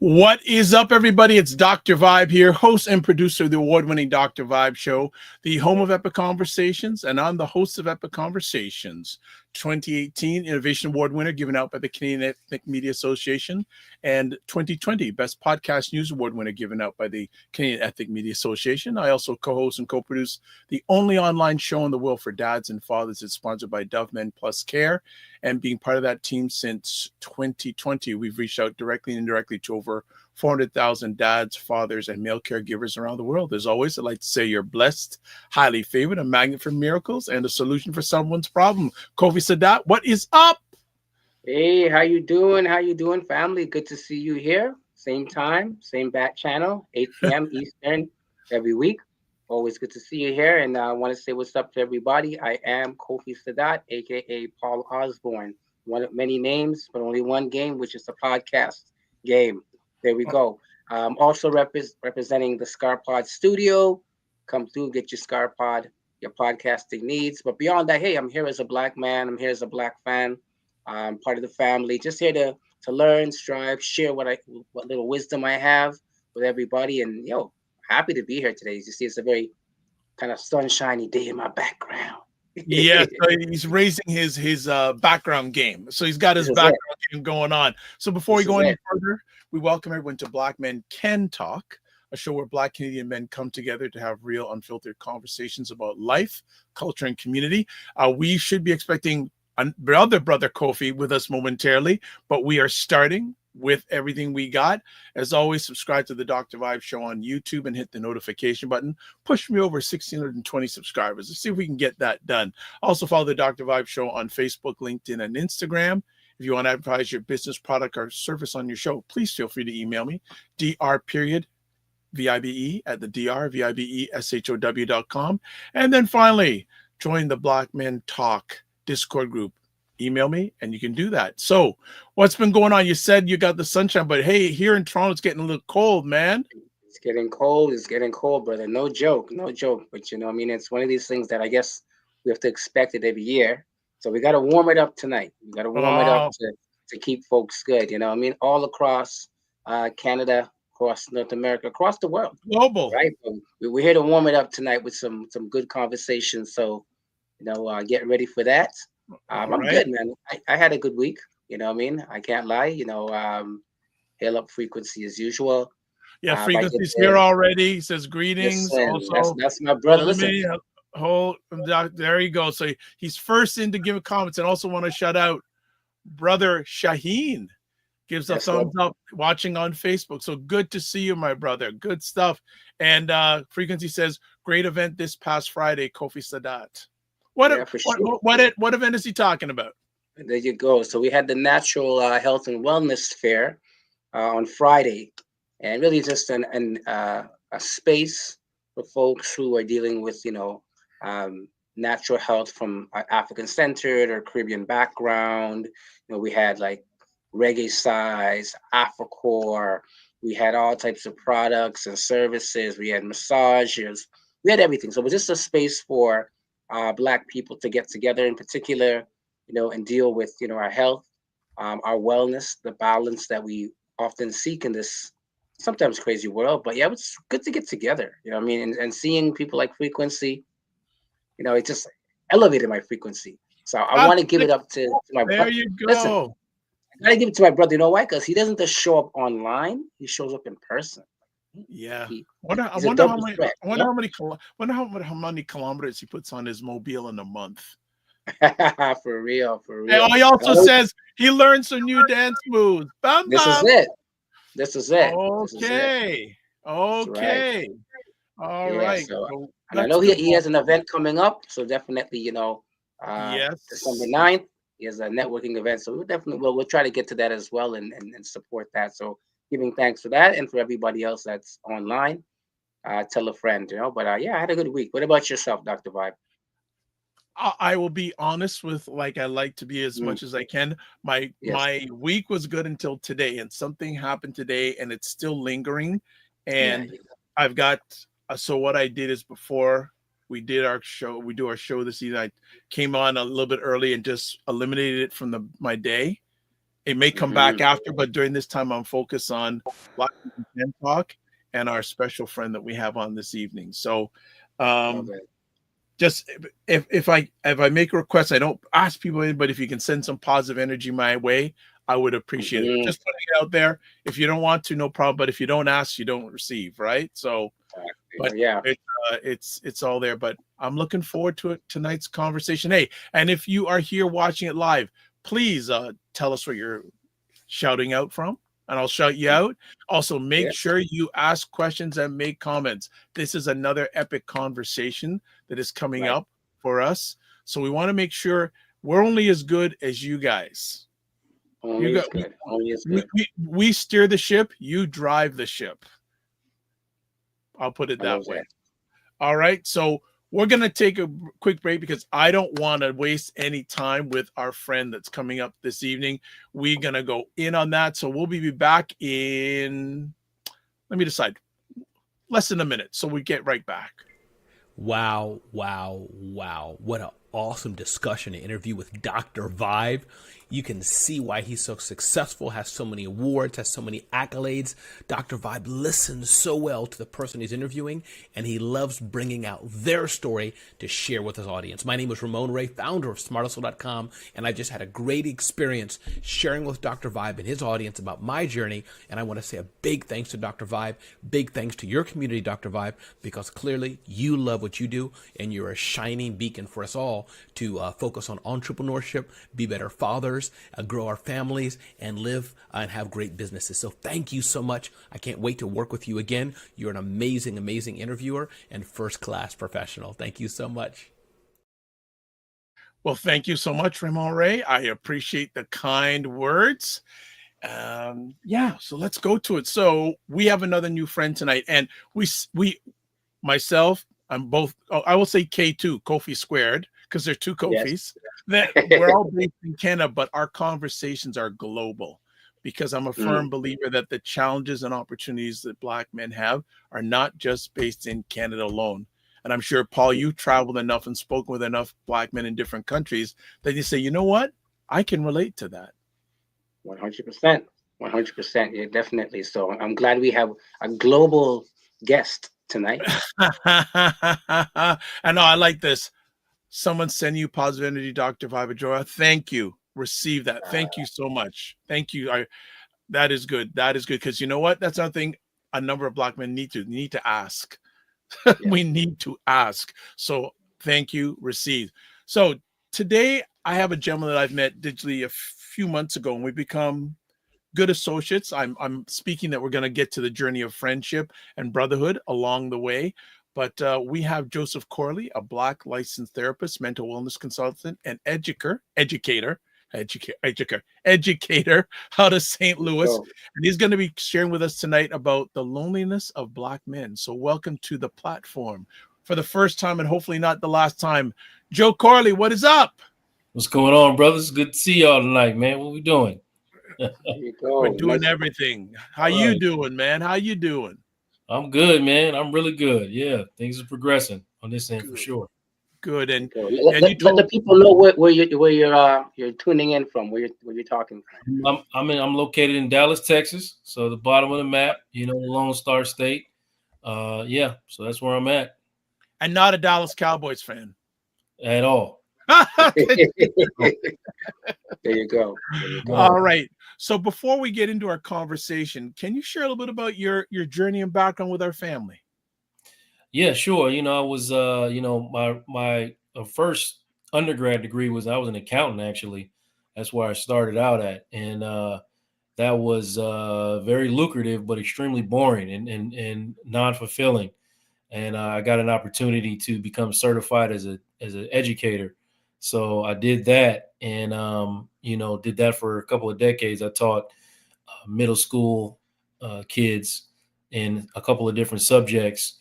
What is up, everybody? It's Dr. Vibe here, host and producer of the award-winning Dr. Vibe Show, the home of Epic Conversations, and I'm the host of Epic Conversations, 2018 Innovation Award winner given out by the Canadian Ethnic Media Association, and 2020 Best Podcast News Award winner given out by the Canadian Ethnic Media Association. I also co-host and co-produce the only online show in the world for dads and fathers. It's sponsored by Dove Men Plus Care, and being part of that team since 2020, we've reached out directly and indirectly to over 400,000 dads, fathers, and male caregivers around the world. As always, I'd like to say you're blessed, highly favored, a magnet for miracles, and a solution for someone's problem. Kofi Sadat, what is up? Hey, how you doing? How you doing, family? Good to see you here. Same time, same back channel, 8 p.m. Eastern every week. Always good to see you here. And I want to say what's up to everybody. I am Kofi Sadat, aka Paul Osborne. One of many names, but only one game, which is the podcast game. There we go. Also representing the ScarPod Studio. Come through, get your ScarPod, your podcasting needs. But beyond that, hey, I'm here as a Black man. I'm here as a Black fan. I'm part of the family. Just here to learn, strive, share what little wisdom I have with everybody. And happy to be here today. As you see, it's a very kind of sunshiny day in my background. Yeah, so he's raising his background game. So he's got his background game going on. So before we go any further, we welcome everyone to Black Men Can Talk, a show where Black Canadian men come together to have real, unfiltered conversations about life, culture, and community. We should be expecting another brother Kofi with us momentarily, but we are starting with everything we got. As always, subscribe to the Dr. Vibe Show on YouTube and hit the notification button. Push me over 1,620 subscribers. Let's see if we can get that done. Also follow the Dr. Vibe Show on Facebook, LinkedIn, and Instagram. If you want to advertise your business, product, or service on your show, please feel free to email me, dr.vibe at the drvibeshow.com. And then finally, join the Black Men Talk Discord group. Email me and you can do that. So what's been going on? You said you got the sunshine, but hey, here in Toronto, it's getting a little cold, man. It's getting cold. It's getting cold, brother. No joke. No joke. But it's one of these things that I guess we have to expect it every year. So we got to warm it up tonight. We got to warm it up to keep folks good. All across Canada, across North America, across the world. Global. Right. We're here to warm it up tonight with some good conversations. So, get ready for that. I'm good, man. I had a good week. I can't lie. Hail up Frequency as usual. Yeah, Frequency's here already. He says greetings. Listen, also, that's my brother. Listen. There you go. So he's first in to give comments, and also want to shout out brother Shaheen. Gives a thumbs up watching on Facebook. So good to see you, my brother. Good stuff. And Frequency says, great event this past Friday, Kofi Sadat. What event is he talking about? There you go. So we had the Natural Health and Wellness Fair on Friday, and really just a space for folks who are dealing with natural health from African centered or Caribbean background. We had like reggae size, Afrocore. We had all types of products and services. We had massages. We had everything. So it was just a space for Black people to get together in particular, and deal with, our health, our wellness, the balance that we often seek in this sometimes crazy world. But yeah, it was good to get together, and seeing people like Frequency, it just elevated my frequency. So I want to give it up to my brother. There you go. Listen, I gotta give it to my brother. You know why? Because he doesn't just show up online; he shows up in person. Yeah. I wonder how many kilometers he puts on his mobile in a month. For real. And he also says he learned some new dance moves. This is it. Okay. All right. So, and I know he has an event coming up, so definitely, December 9th, he has a networking event. So we'll try to get to that as well and support that. So giving thanks for that and for everybody else that's online. Tell a friend, But I had a good week. What about yourself, Dr. Vibe? I will be honest with I like to be as much as I can. My week was good until today, and something happened today, and it's still lingering. And I've got so what I did is before we do our show this evening, I came on a little bit early and just eliminated it from my day. It may come back after, but during this time, I'm focused on Black Men Talk and our special friend that we have on this evening. So, um, just if I make a request, I don't ask people in, but if you can send some positive energy my way, I would appreciate it. Just putting it out there. If you don't want to, no problem. But if you don't ask, you don't receive, right? So, but yeah, it's all there. But I'm looking forward to it, tonight's conversation. Hey, and if you are here watching it live, please tell us where you're shouting out from, and I'll shout you out. Also, make sure you ask questions and make comments. This is another epic conversation that is coming up for us. So we want to make sure we're only as good as you guys. Only as good. Only as good. We steer the ship, you drive the ship. I'll put it that way. All right. So we're going to take a quick break because I don't want to waste any time with our friend that's coming up this evening. We're going to go in on that. So we'll be back in, let me decide, less than a minute. So we get right back. Wow, wow, wow. What an awesome discussion and interview with Dr. Vibe. You can see why he's so successful, has so many awards, has so many accolades. Dr. Vibe listens so well to the person he's interviewing, and he loves bringing out their story to share with his audience. My name is Ramon Ray, founder of smarthustle.com, and I just had a great experience sharing with Dr. Vibe and his audience about my journey, and I want to say a big thanks to Dr. Vibe, big thanks to your community, Dr. Vibe, because clearly you love what you do, and you're a shining beacon for us all to focus on entrepreneurship, be better fathers, grow our families, and live and have great businesses. So thank you so much. I can't wait to work with you again. You're an amazing, amazing interviewer and first-class professional. Thank you so much. Well, thank you so much, Ramon Ray. I appreciate the kind words. Yeah, so let's go to it. So we have another new friend tonight, and myself, I'm both, I will say K2, Kofi squared, because there are two Kofis. That we're all based in Canada, but our conversations are global, because I'm a firm believer that the challenges and opportunities that Black men have are not just based in Canada alone. And I'm sure, Paul, you traveled enough and spoken with enough Black men in different countries that you say, you know what? I can relate to that. 100%. 100%. Yeah, definitely. So I'm glad we have a global guest tonight. I know, I like this. Someone send you positive energy, Dr. Vibajora. Thank you. Receive that. Thank you so much. Thank you. That is good. That is good. Because you know what? That's something a number of Black men need to ask. We need to ask. So thank you. Receive. So today I have a gentleman that I've met digitally a few months ago, and we've become good associates. I'm speaking that we're going to get to the journey of friendship and brotherhood along the way. But we have Joseph Corley, a Black licensed therapist, mental wellness consultant, and educator out of St. Louis. And he's going to be sharing with us tonight about the loneliness of Black men. So welcome to the platform for the first time and hopefully not the last time. Joe Corley, what is up? What's going on, brothers? Good to see y'all tonight, man. What we doing? We're doing everything. How you doing, man? How you doing? I'm good, man. I'm really good. Yeah, things are progressing on this end for sure. Good. And let the people know where you're tuning in from, where you're talking from. I'm located in Dallas, Texas. So the bottom of the map, the Lone Star State. Yeah, so that's where I'm at. And not a Dallas Cowboys fan at all. There you go. All right. So before we get into our conversation, can you share a little bit about your journey and background with our family? Yeah, sure. I was, my first undergrad degree I was an accountant, actually. That's where I started out at. And that was very lucrative, but extremely boring and non-fulfilling. And I got an opportunity to become certified as an educator. So I did that and, did that for a couple of decades. I taught middle school kids in a couple of different subjects.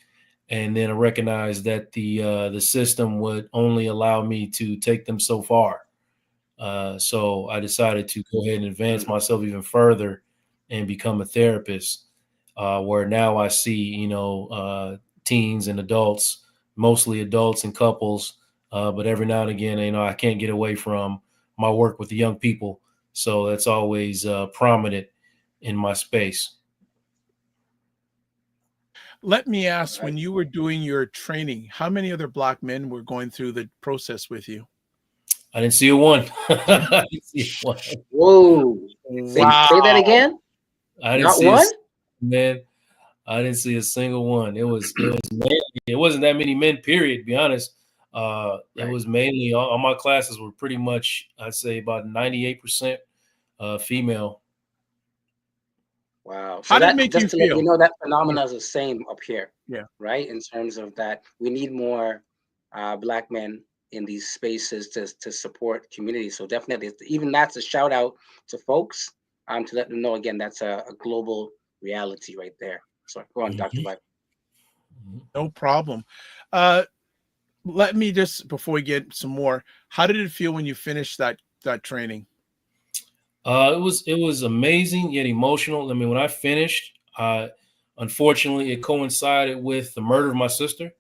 And then I recognized that the system would only allow me to take them so far. So I decided to go ahead and advance myself even further and become a therapist, where now I see, teens and adults, mostly adults and couples. But every now and again, I can't get away from my work with the young people. So that's always prominent in my space. Let me ask, when you were doing your training, how many other Black men were going through the process with you? I didn't see a one. I didn't see a one. Whoa. Say that again. I didn't Not see one? man. I didn't see a single one. It wasn't that many men, period, to be honest. It was mainly all my classes were pretty much, I'd say about 98% female. Wow. How So did it that, make you just to let you feel? know, that phenomena is the same up here, Yeah. right? In terms of that, we need more Black men in these spaces to support community. So definitely, even that's a shout out to folks, to let them know, again, that's a global reality right there. So go on, Dr. Vibe. No problem. Let me just, before we get some more, how did it feel when you finished that training? It was amazing yet emotional. I mean, when I finished, unfortunately, it coincided with the murder of my sister.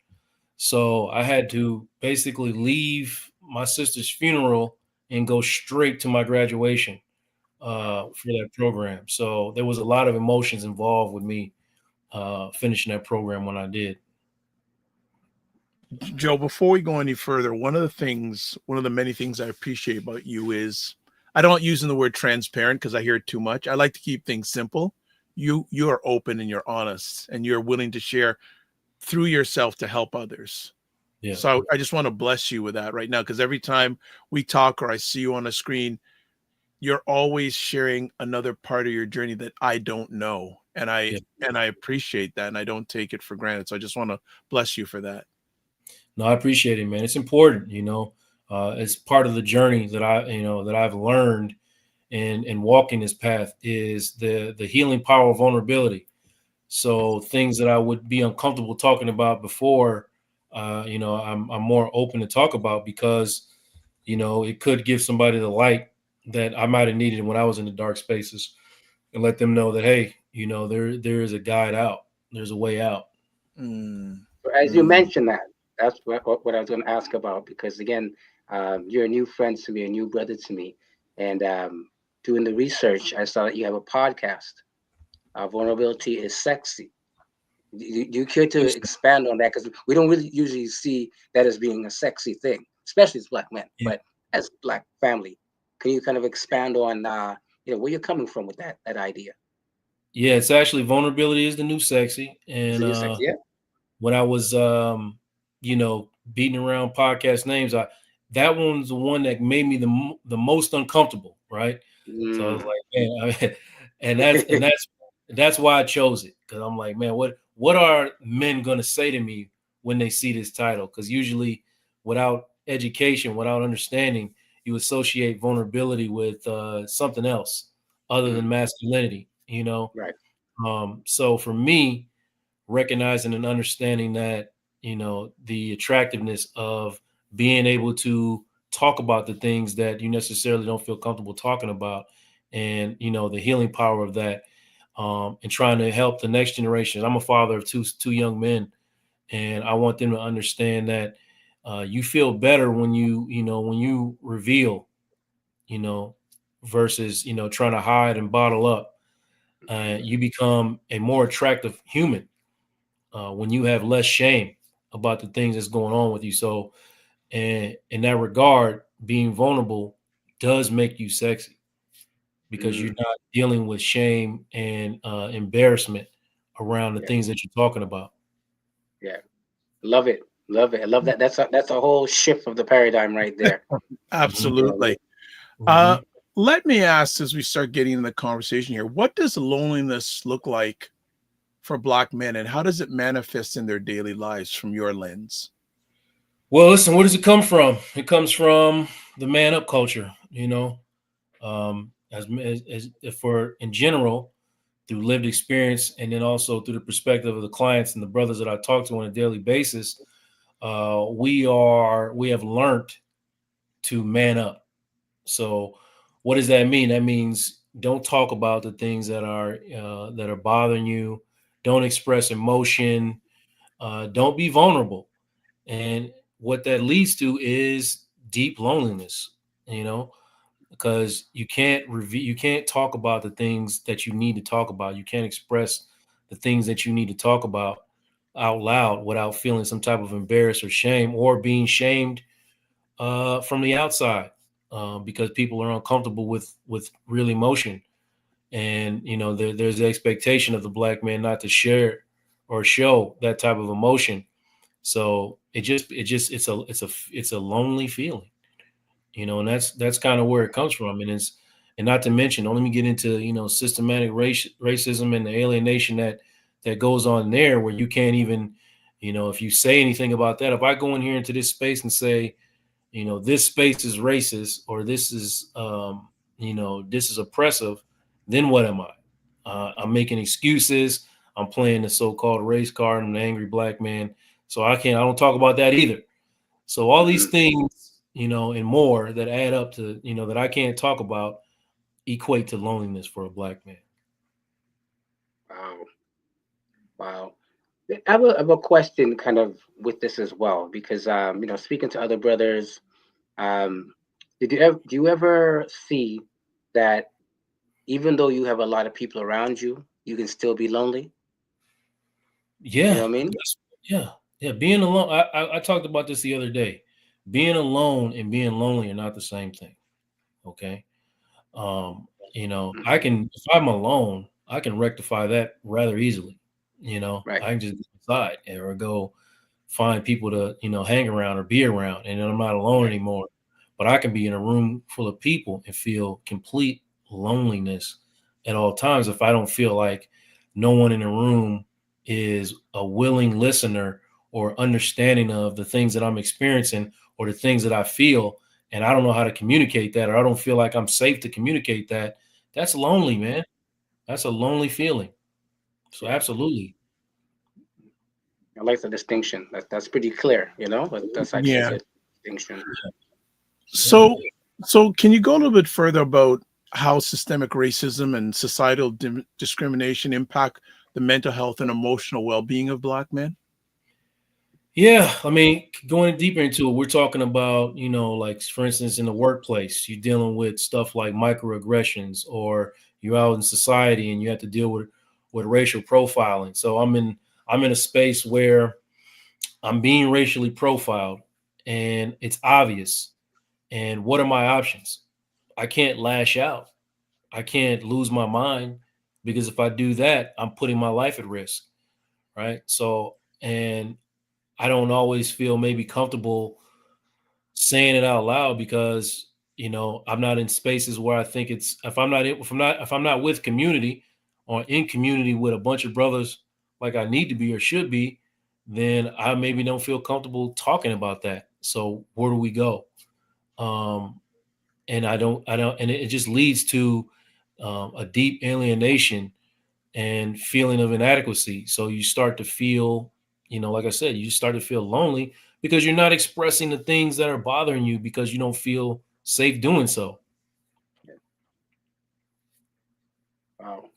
So I had to basically leave my sister's funeral and go straight to my graduation for that program. So there was a lot of emotions involved with me finishing that program when I did. Joe, before we go any further, one of the many things I appreciate about you is, I don't using the word transparent because I hear it too much. I like to keep things simple. You are open and you're honest and you're willing to share through yourself to help others. Yeah. So I just want to bless you with that right now, because every time we talk or I see you on a screen, you're always sharing another part of your journey that I don't know. And Yeah. I appreciate that and I don't take it for granted. So I just want to bless you for that. No, I appreciate it, man. It's important, it's part of the journey that I've learned in walking this path is the healing power of vulnerability. So things that I would be uncomfortable talking about before, I'm more open to talk about because, it could give somebody the light that I might have needed when I was in the dark spaces, and let them know that, hey, there is a guide out. There's a way out. Mm, As you mm. mentioned that, that's what I was going to ask about, because again, you're a new friend to me, a new brother to me, and doing the research, I saw that you have a podcast. Vulnerability is sexy. Do you care to expand on that? Because we don't really usually see that as being a sexy thing, especially as Black men, Yeah. but as Black family, can you kind of expand on where you're coming from with that idea? Yeah, it's actually vulnerability is the new sexy. Is And it your sexy? Yeah. when I was beating around podcast names, that one's the one that made me the most uncomfortable, right? So I was like, man, and that's why I chose it, because I'm like, man, what are men gonna say to me when they see this title? Because usually, without education, without understanding, you associate vulnerability with something else other than masculinity, Right. So for me, recognizing and understanding that, the attractiveness of being able to talk about the things that you necessarily don't feel comfortable talking about, and the healing power of that, and trying to help the next generation. I'm a father of two young men, and I want them to understand that you feel better when you reveal, versus trying to hide and bottle up. You become a more attractive human when you have less shame about the things that's going on with you. So, and in that regard, being vulnerable does make you sexy, because you're not dealing with shame and embarrassment around the Yeah. things that you're talking about. Yeah. Love it. Love it. I love that. That's a whole shift of the paradigm right there. Absolutely. Mm-hmm. Let me ask, as we start getting in the conversation here, what does loneliness look like for Black men and how does it manifest in their daily lives from your lens? Well, listen, where does it come from? It comes from the man up culture, as for in general, through lived experience, and then also through the perspective of the clients and the brothers that I talk to on a daily basis. We have learned to man up. So what does that mean? That means don't talk about the things that are bothering you. Don't express emotion. Don't be vulnerable. And what that leads to is deep loneliness, because you can't talk about the things that you need to talk about. You can't express the things that you need to talk about out loud without feeling some type of embarrassed or shame, or being shamed from the outside, because people are uncomfortable with real emotion. And there's the expectation of the black man not to share or show that type of emotion. So it's a lonely feeling, and that's kind of where it comes from. And not to mention, don't let me get into systematic racism and the alienation that goes on there, where you can't even, if you say anything about that, if I go in here into this space and say, this space is racist, or this is oppressive, then what am I? I'm making excuses. I'm playing the so-called race card. I'm an angry black man. So I don't talk about that either. So all these things, and more that add up to, that I can't talk about, equate to loneliness for a black man. Wow. Wow. I have a question kind of with this as well, because speaking to other brothers, um, do you ever see that even though you have a lot of people around you, you can still be lonely? You know Yeah. what I mean? Yeah. Yeah. Being alone. I talked about this the other day. Being alone and being lonely are not the same thing. Okay. I can, if I'm alone, I can rectify that rather easily. Right. I can just decide or go find people to, hang around or be around, and then I'm not alone Right. anymore. But I can be in a room full of people and feel complete loneliness at all times if I don't feel like no one in the room is a willing listener or understanding of the things that I'm experiencing or the things that I feel, and I don't know how to communicate that, or I don't feel like I'm safe to communicate that. That's lonely, man. That's a lonely feeling. So Yeah. absolutely. I like the distinction. That's pretty clear, but that's actually a Yeah. good distinction. Yeah. So, so can you go a little bit further about how systemic racism and societal discrimination impact the mental health and emotional well-being of black men? Yeah, I mean, going deeper into it, we're talking about, like for instance, in the workplace, you're dealing with stuff like microaggressions, or you're out in society and you have to deal with racial profiling. So I'm in a space where I'm being racially profiled, and it's obvious. And what are my options? I can't lash out. I can't lose my mind, because if I do that, I'm putting my life at risk, right? So, and I don't always feel maybe comfortable saying it out loud, because I'm not in spaces where I think it's, if I'm not with community or in community with a bunch of brothers like I need to be or should be, then I maybe don't feel comfortable talking about that. So where do we go? Um, and and it just leads to a deep alienation and feeling of inadequacy. So you start to feel, like I said, you start to feel lonely because you're not expressing the things that are bothering you, because you don't feel safe doing so. Wow. All right.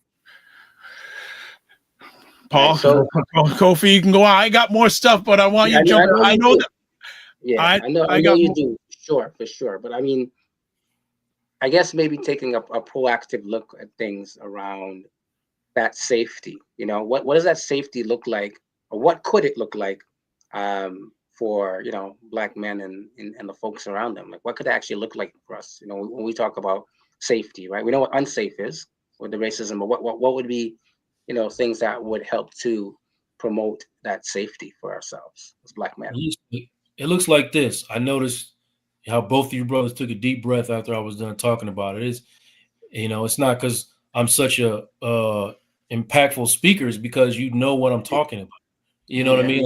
Paul, So Kofi, you can go on. I got more stuff, but I want yeah, you to I jump. know I you know do. that Yeah, I I I know got you more. do. Sure, for sure. But I mean, I guess maybe taking a proactive look at things around that safety. What does that safety look like, or what could it look like, for black men and the folks around them? Like, what could it actually look like for us? When we talk about safety, right? We know what unsafe is with the racism, but what would be, things that would help to promote that safety for ourselves as black men? It looks like this. I noticed how both of you brothers took a deep breath after I was done talking about it. It's not because I'm such a impactful speaker. It's because you know what I'm talking about. You know what I Yeah. mean?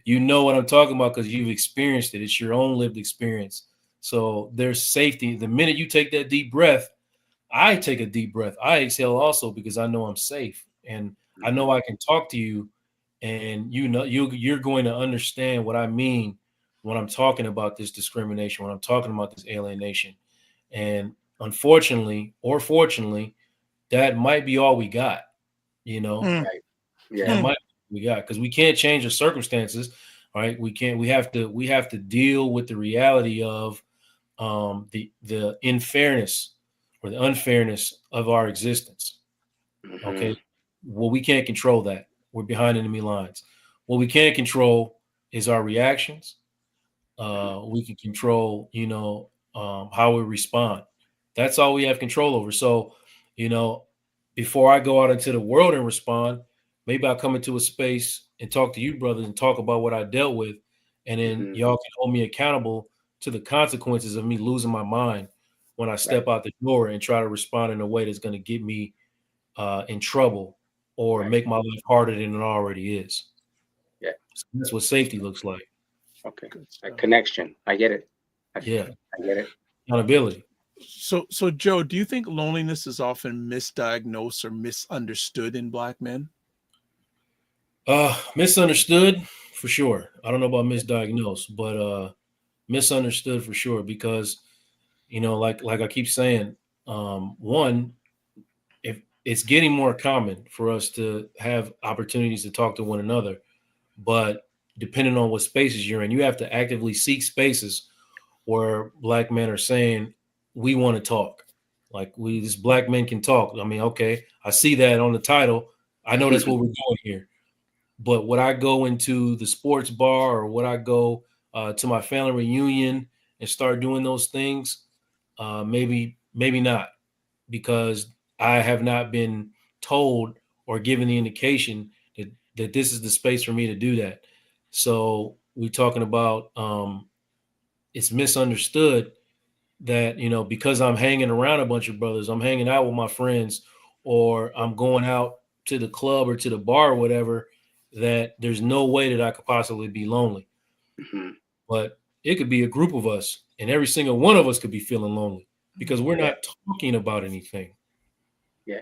You know what I'm talking about because you've experienced it. It's your own lived experience. So there's safety. The minute you take that deep breath, I take a deep breath. I exhale also, because I know I'm safe, and I know I can talk to you, and you're going to understand what I mean when I'm talking about this discrimination, when I'm talking about this alienation. And unfortunately or fortunately, that might be all we got, you know. Mm, Right. That Yeah. mm. might be what we got, because we can't change the circumstances, right? We can't. We have to deal with the reality of the unfairness or the unfairness of our existence. Okay. Well, we can't control that. We're behind enemy lines. What we can control is our reactions. We can control, how we respond. That's all we have control over. So, before I go out into the world and respond, maybe I'll come into a space and talk to you, brothers, and talk about what I dealt with. And then y'all can hold me accountable to the consequences of me losing my mind when I step out the door and try to respond in a way that's going to get me in trouble or make my life harder than it already is. Yeah. So that's what safety looks like. Okay. A connection. I get it. I get it. Accountability. So Joe, do you think loneliness is often misdiagnosed or misunderstood in Black men? Misunderstood for sure. I don't know about misdiagnosed, but misunderstood for sure, because like I keep saying, one, if it's getting more common for us to have opportunities to talk to one another, but depending on what spaces you're in, you have to actively seek spaces where Black men are saying, we want to talk. Like these Black men can talk. I mean, okay, I see that on the title. I know that's what we're doing here. But would I go into the sports bar, or would I go to my family reunion and start doing those things? Maybe not, because I have not been told or given the indication that this is the space for me to do that. So we're talking about it's misunderstood that, because I'm hanging around a bunch of brothers, I'm hanging out with my friends, or I'm going out to the club or to the bar or whatever, that there's no way that I could possibly be lonely. But it could be a group of us, and every single one of us could be feeling lonely because we're not talking about anything. Yeah.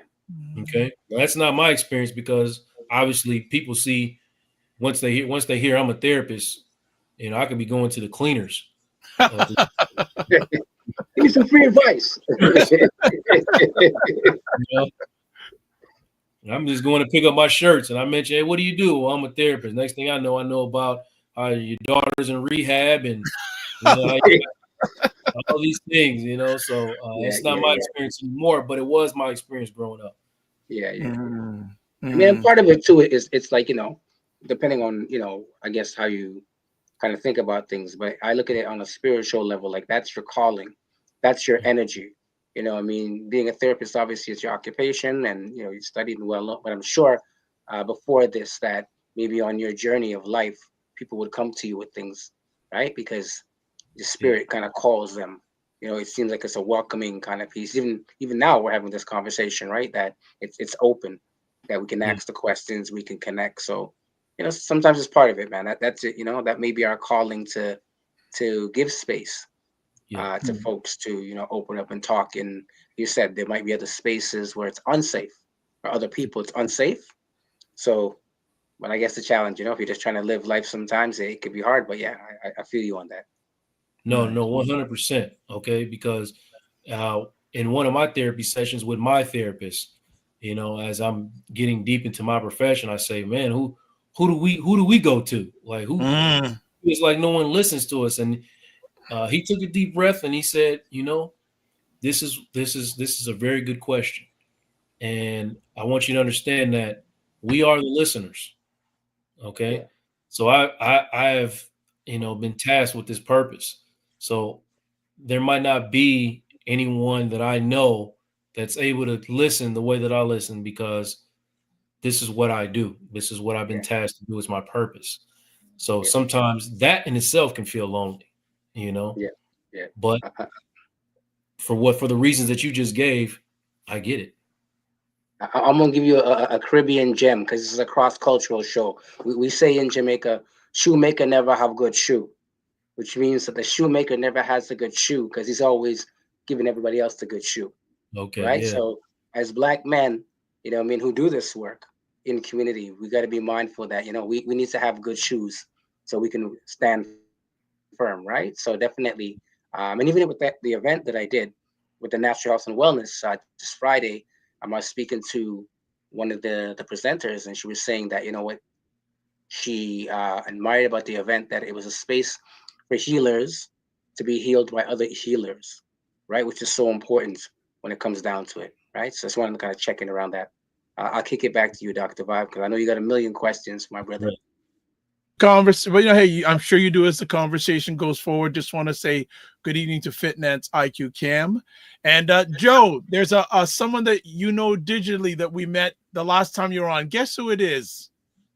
Okay. Well, that's not my experience, because obviously people see once they hear I'm a therapist, I could be going to the cleaners. Give me some free advice. I'm just going to pick up my shirts, and I mention, hey, what do you do? Well, I'm a therapist. Next thing I know about your daughter's in rehab, and all these things, So it's not my experience anymore, but it was my experience growing up. Yeah. I mean, part of it too is it's like, depending on, I guess how you kind of think about things, but I look at it on a spiritual level, like that's your calling, that's your energy. I mean, being a therapist, obviously it's your occupation, and, you studied well, but I'm sure before this that maybe on your journey of life, people would come to you with things, right? Because the spirit kind of calls them. It seems like it's a welcoming kind of piece. Even now we're having this conversation, right? That it's open, that we can ask the questions, we can connect. So, sometimes it's part of it, man. That's it. That may be our calling to give space to folks to, open up and talk. And you said there might be other spaces where it's unsafe, or other people it's unsafe. So, but I guess the challenge, if you're just trying to live life, sometimes it could be hard. But yeah, I feel you on that. No, 100%. Okay, because in one of my therapy sessions with my therapist, as I'm getting deep into my profession, I say, man, who do we go to? Like it's like no one listens to us. And he took a deep breath and he said, this is a very good question, and I want you to understand that we are the listeners. Okay, so I have been tasked with this purpose. So there might not be anyone that I know that's able to listen the way that I listen, because this is what I do. This is what I've been tasked to do. Is my purpose. So sometimes that in itself can feel lonely, But for the reasons that you just gave, I get it. I'm gonna give you a Caribbean gem, because this is a cross-cultural show. We say in Jamaica, shoemaker never have good shoe, which means that the shoemaker never has a good shoe because he's always giving everybody else the good shoe. Okay. Right. Yeah. So as Black men, who do this work in community, we got to be mindful that, we need to have good shoes so we can stand firm. Right. So definitely. And even with the event that I did with the Natural Health and Wellness this Friday, I was speaking to one of the presenters, and she was saying that, what she admired about the event, that it was a space for healers to be healed by other healers, right? Which is so important when it comes down to it, right? So I just wanted to kind of check in around that. I'll kick it back to you, Dr. Vibe, because I know you got a million questions, my brother. Well, hey, I'm sure you do as the conversation goes forward. Just want to say good evening to FitNet's IQ Cam. And Joe, there's a someone that you know digitally that we met the last time you were on. Guess who it is?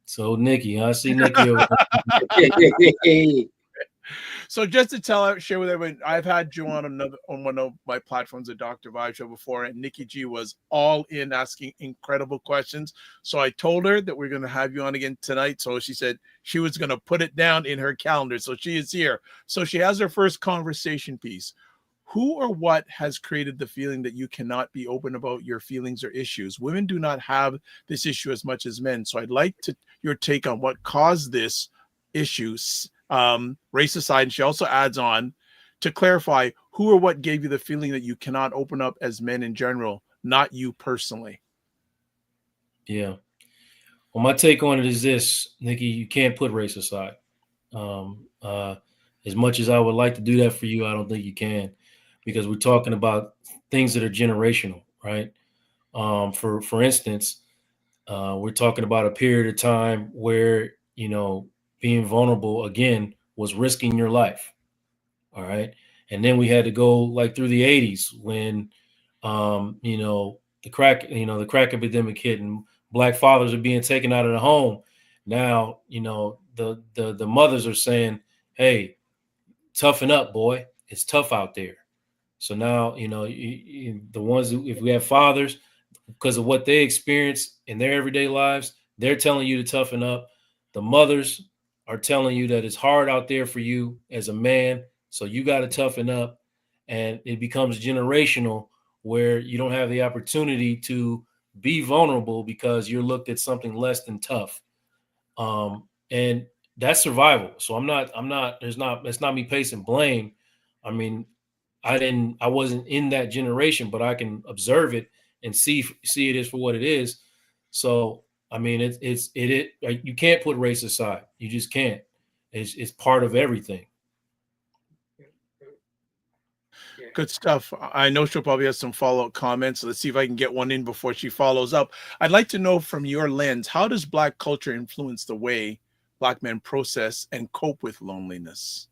So Nikki, I see Nikki over So just to share with everyone, I've had Joe on one of my platforms, the Dr. Vibe Show before, and Nikki G was all in asking incredible questions. So I told her that we're going to have you on again tonight. So she said she was going to put it down in her calendar. So she is here. So she has her first conversation piece. Who or what has created the feeling that you cannot be open about your feelings or issues? Women do not have this issue as much as men. So I'd like your take on what caused this issue, race aside. And she also adds on to clarify who or what gave you the feeling that you cannot open up as men in general, not you personally. Yeah. Well, my take on it is this, Nikki, you can't put race aside. As much as I would like to do that for you, I don't think you can, because we're talking about things that are generational, right? For instance, we're talking about a period of time where, being vulnerable again was risking your life. All right. And then we had to go like through the 80s when, the crack epidemic hit and black fathers are being taken out of the home. Now, the mothers are saying, hey, toughen up, boy. It's tough out there. So now, the ones if we have fathers, because of what they experience in their everyday lives, they're telling you to toughen up. The mothers are telling you that it's hard out there for you as a man, so you got to toughen up. And it becomes generational where you don't have the opportunity to be vulnerable because you're looked at something less than tough. And that's survival. So it's not me placing blame. I mean, I wasn't in that generation, but I can observe it and see it as for what it is. So, I mean, you can't put race aside. You just can't. It's part of everything. Good stuff. I know she'll probably have some follow-up comments. Let's see if I can get one in before she follows up. I'd like to know from your lens, how does Black culture influence the way Black men process and cope with loneliness?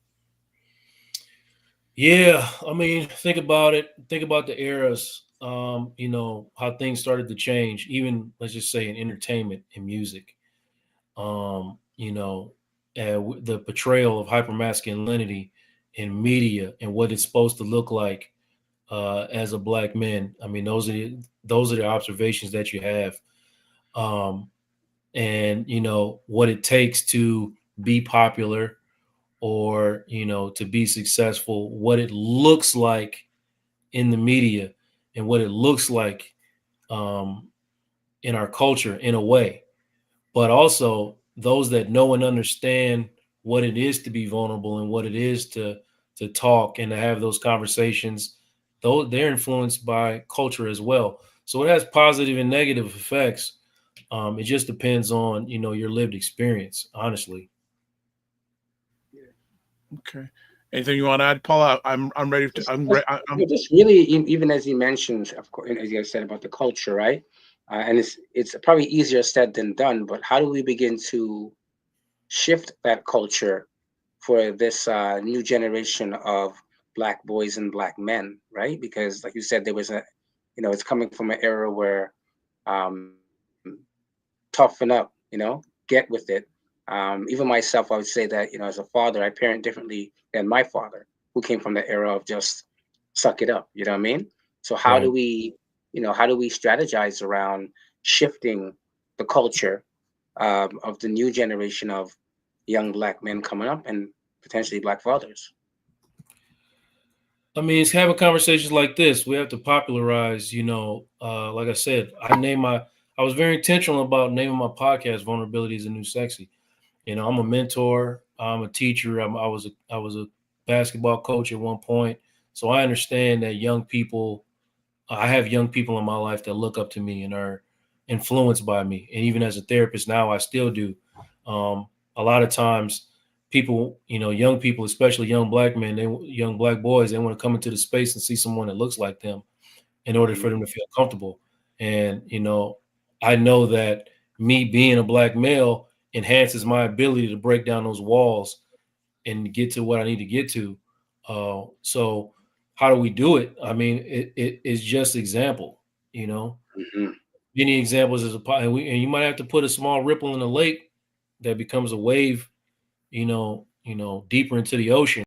Yeah, I mean, think about it. Think about the eras. How things started to change. Even let's just say in entertainment and music. The portrayal of hypermasculinity in media and what it's supposed to look like as a Black man. I mean, those are the observations that you have, and what it takes to be popular or to be successful. What it looks like in the media and what it looks like in our culture in a way, but also those that know and understand what it is to be vulnerable and what it is to talk and to have those conversations, though they're influenced by culture as well. So it has positive and negative effects. It just depends on your lived experience, honestly. Okay. Anything you want to add, Paula? I'm ready to. Just really, even as you mentioned, of course, as you said about the culture, right? And it's probably easier said than done. But how do we begin to shift that culture for this new generation of Black boys and Black men, right? Because, like you said, there was it's coming from an era where um, toughen up, get with it. Even myself, I would say that, as a father, I parent differently than my father, who came from the era of just suck it up. You know what I mean? So how do we strategize around shifting the culture of the new generation of young Black men coming up and potentially Black fathers? I mean, it's having conversations like this. We have to popularize, like I said, I was very intentional about naming my podcast Vulnerability is the New Sexy. I'm a mentor, I'm a teacher, I was a basketball coach at one point. So I understand that I have young people in my life that look up to me and are influenced by me. And even as a therapist now, I still do. A lot of times people, young people, especially young black men, young black boys, they want to come into the space and see someone that looks like them in order for them to feel comfortable. And, I know that me being a black male enhances my ability to break down those walls and get to what I need to get to. So how do we do it? I mean, it's just example, Mm-hmm. many examples is and you might have to put a small ripple in a lake that becomes a wave, deeper into the ocean,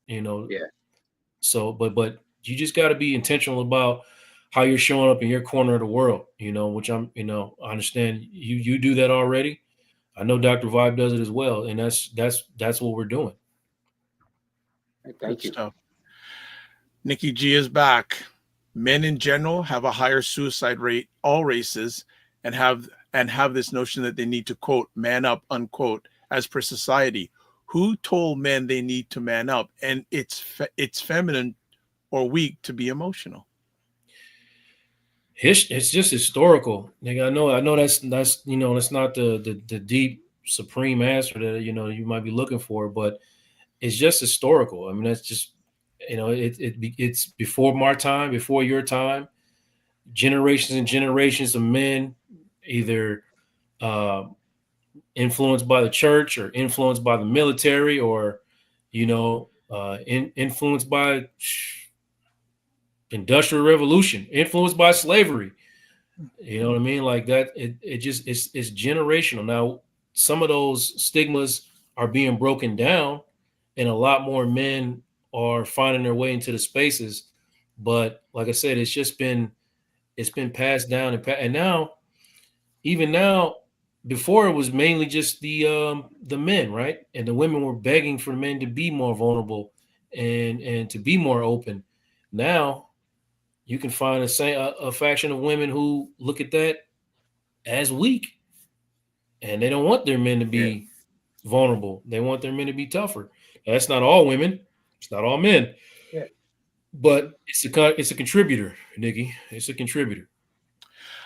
you know. Yeah. So, but you just got to be intentional about how you're showing up in your corner of the world, which I understand you do that already. I know Dr. Vibe does it as well, and that's what we're doing. Good Thank you. stuff. Nikki G is back. Men in general have a higher suicide rate, all races, and have this notion that they need to quote man up unquote as per society. Who told men they need to man up? And it's feminine or weak to be emotional. It's just historical, nigga. I know that's that's not the deep supreme answer that you might be looking for, but it's just historical. I mean, that's just it's before my time, before your time. Generations and generations of men, either uh, influenced by the church or influenced by the military, or influenced by industrial revolution, influenced by slavery. You know what I mean? Like that. It just it's generational. Now, some of those stigmas are being broken down, and a lot more men are finding their way into the spaces. But like I said, it's been passed down and now, even now, before it was mainly just the men, right? And the women were begging for men to be more vulnerable and to be more open. Now you can find a faction of women who look at that as weak, and they don't want their men to Yeah. be vulnerable. They want their men to be tougher. Now, that's not all women. It's not all men, Yeah. but it's a contributor, Nikki. It's a contributor.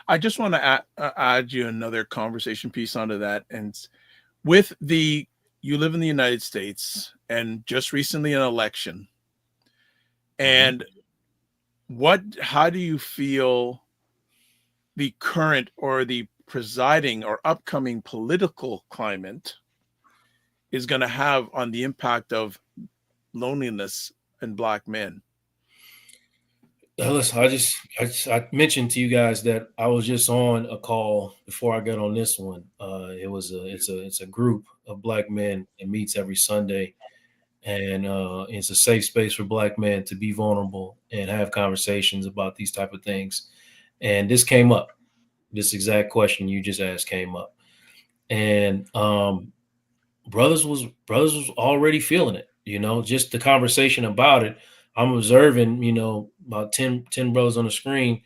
I just want to add you another conversation piece onto that. And with you live in the United States and just recently an election. And how do you feel the current or the presiding or upcoming political climate is going to have on the impact of loneliness in Black men? Listen, I mentioned to you guys that I was just on a call before I got on this one. It's a group of Black men that meets every Sunday, and it's a safe space for Black men to be vulnerable and have conversations about these type of things. And this came up. This exact question you just asked came up, and brothers was already feeling it. Just the conversation about it. I'm observing, about 10 brothers on the screen,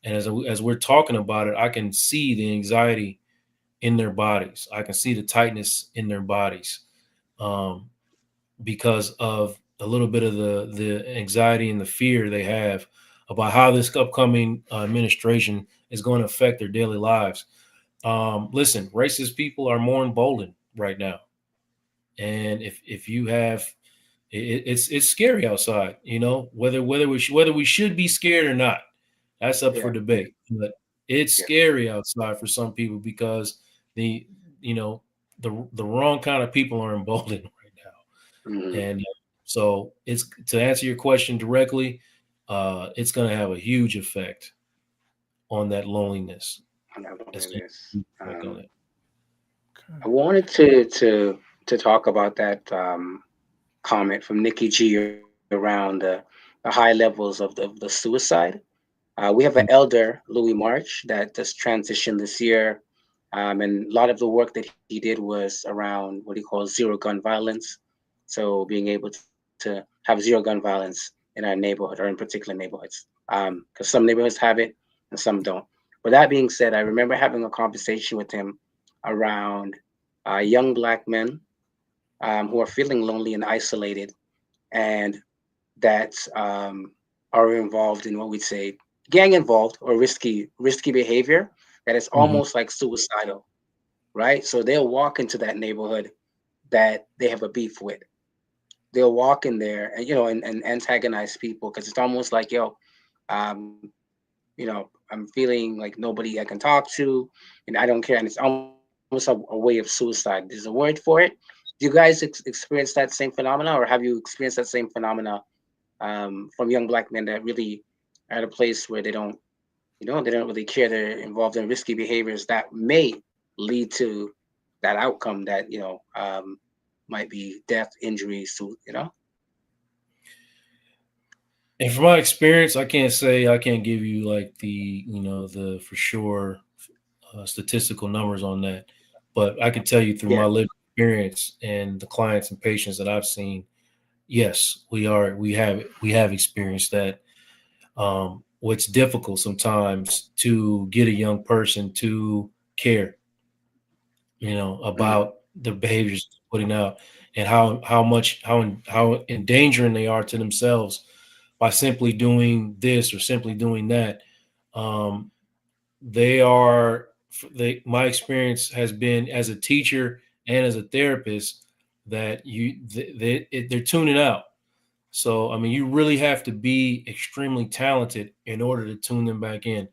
and as we're talking about it, I can see the anxiety in their bodies. I can see the tightness in their bodies, because of a little bit of the anxiety and the fear they have about how this upcoming administration is going to affect their daily lives. Listen, racist people are more emboldened right now, and if you have it's scary outside, whether we should be scared or not, that's up for Yeah. debate. But it's Yeah. scary outside for some people because the you know the wrong kind of people are emboldened right now. Mm-hmm. And so it's to answer your question directly, it's going to have a huge effect on that loneliness. It's going to have a Loneliness. huge effect on it. I wanted to talk about that comment from Nikki G around the high levels of the suicide. We have an elder, Louis March, that just transitioned this year. And a lot of the work that he did was around what he calls zero gun violence. So being able to have zero gun violence in our neighborhood or in particular neighborhoods. Because some neighborhoods have it and some don't. But that being said, I remember having a conversation with him around young Black men who are feeling lonely and isolated, and that are involved in what we'd say gang involved or risky behavior that is Mhm. almost like suicidal, right? So they'll walk into that neighborhood that they have a beef with. They'll walk in there and and antagonize people because it's almost like, um, I'm feeling like nobody I can talk to, and I don't care, and it's almost a way of suicide. There's a word for it. Do you guys experience that same phenomena, or have you experienced that same phenomena from young black men that really are at a place where they don't really care, they're involved in risky behaviors that may lead to that outcome that might be death, injuries, to. And from my experience, I can't give you like the for sure statistical numbers on that, but I can tell you through Yeah. my lived experience and the clients and patients that I've seen, yes, we have experienced that. What's difficult sometimes to get a young person to care, Mm, about the behaviors they're putting out, and how endangering they are to themselves by simply doing this or simply doing that. Um, they are my experience has been as a teacher and as a therapist that they're tuning out. So, I mean, you really have to be extremely talented in order to tune them back in.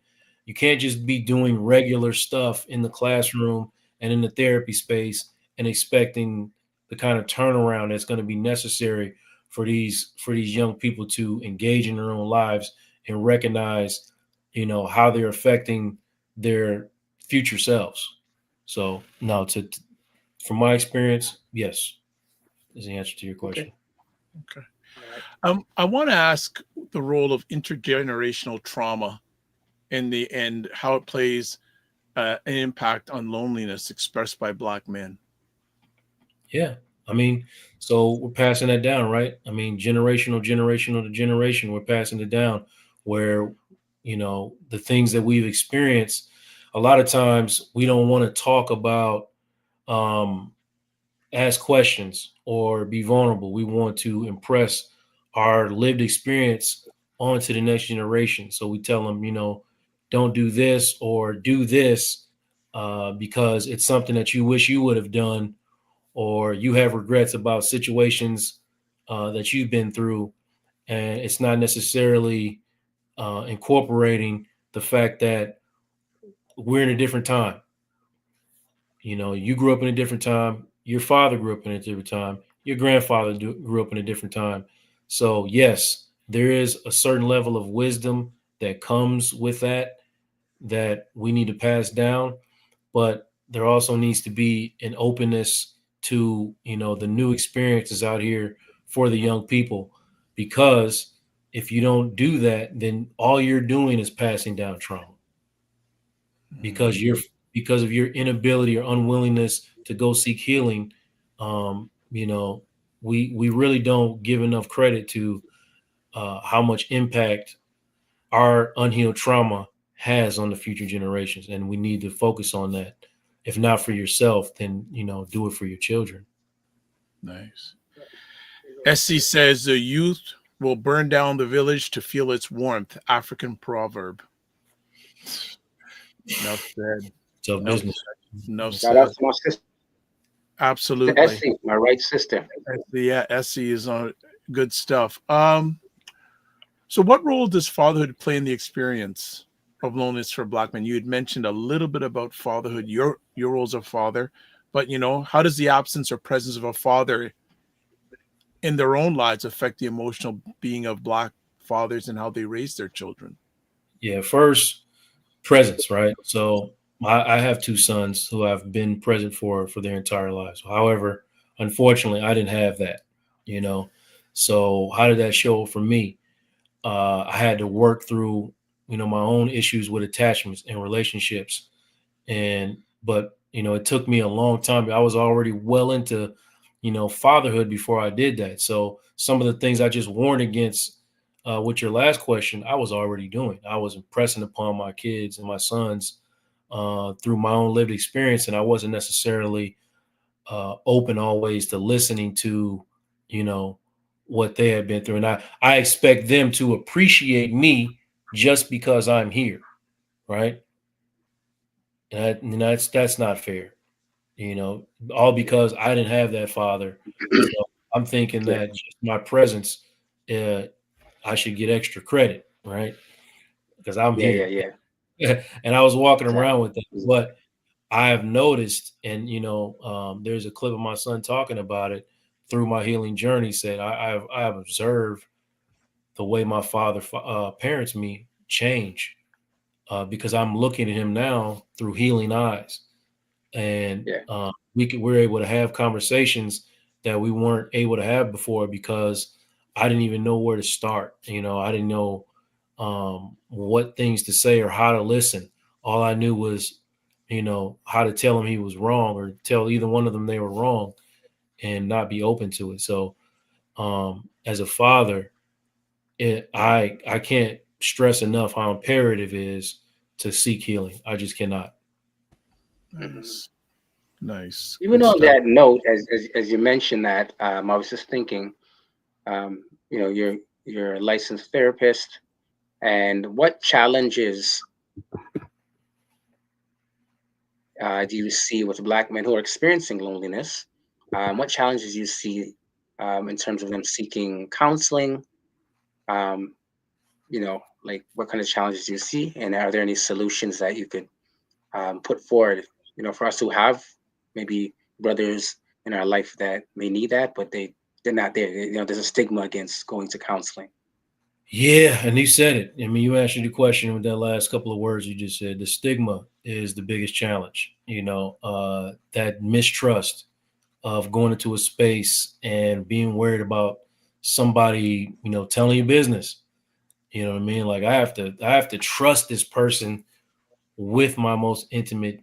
You can't just be doing regular stuff in the classroom and in the therapy space and expecting the kind of turnaround that's going to be necessary for these young people to engage in their own lives and recognize, how they're affecting their future selves. So, no, from my experience, yes, is the answer to your okay. question. Okay. All right. I want to ask the role of intergenerational trauma in the end, how it plays an impact on loneliness expressed by Black men. Yeah. I mean, so we're passing that down, right? I mean, generational to generation, we're passing it down where, the things that we've experienced, a lot of times we don't want to talk about, um, ask questions or be vulnerable. We want to impress our lived experience onto the next generation. So we tell them, don't do this or do this because it's something that you wish you would have done, or you have regrets about situations that you've been through, and it's not necessarily incorporating the fact that we're in a different time. You grew up in a different time. Your father grew up in a different time. Your grandfather grew up in a different time. So yes, there is a certain level of wisdom that comes with that we need to pass down, but there also needs to be an openness to the new experiences out here for the young people, because if you don't do that, then all you're doing is passing down trauma, because Mhm. of your inability or unwillingness to go seek healing. um you know we really don't give enough credit to how much impact our unhealed trauma has on the future generations, and we need to focus on that. If not for yourself, then do it for your children. Nice. SC says the youth will burn down the village to feel its warmth. African proverb. Enough said. Tough Enough business. said. Enough Shout out said. to my sister Absolutely. Essie, my right sister. Yeah, SC is on good stuff. So what role does fatherhood play in the experience of loneliness for Black men? You had mentioned a little bit about fatherhood, your role as a father, but how does the absence or presence of a father in their own lives affect the emotional being of Black fathers and how they raise their children? Yeah, first, presence, right? So I have two sons who have been present for their entire lives. However, unfortunately, I didn't have that, you know. So how did that show for me? I had to work through, my own issues with attachments and relationships, and but it took me a long time. I was already well into, fatherhood before I did that. So some of the things I just warned against with your last question, I was already doing. I was impressing upon my kids and my sons through my own lived experience, and I wasn't necessarily open always to listening to, you know, what they had been through. And I expect them to appreciate me just because I'm here, right? And that's not fair. all because I didn't have that father. So I'm thinking that just my presence, I should get extra credit, right? Because I'm here. And I was walking around with that. But I have noticed, and there's a clip of my son talking about it through my healing journey. Said I have observed the way my father parents me change because I'm looking at him now through healing eyes, and we're able to have conversations that we weren't able to have before because I didn't even know where to start. I didn't know what things to say or how to listen. All I knew was, how to tell him he was wrong or tell either one of them they were wrong and not be open to it. So as a father, I can't stress enough how imperative it is to seek healing. I just cannot. Nice. Even on that note, as you mentioned that, I was just thinking, you're a licensed therapist, and what challenges do you see with Black men who are experiencing loneliness? What challenges do you see in terms of them seeking counseling? Um, like what kind of challenges do you see, and are there any solutions that you could put forward? For us who have maybe brothers in our life that may need that, but they're not there. There's a stigma against going to counseling. Yeah, and you said it. I mean, you answered the question with that last couple of words you just said. The stigma is the biggest challenge. That mistrust of going into a space and being worried about somebody, telling you business. You know what I mean? Like I have to trust this person with my most intimate,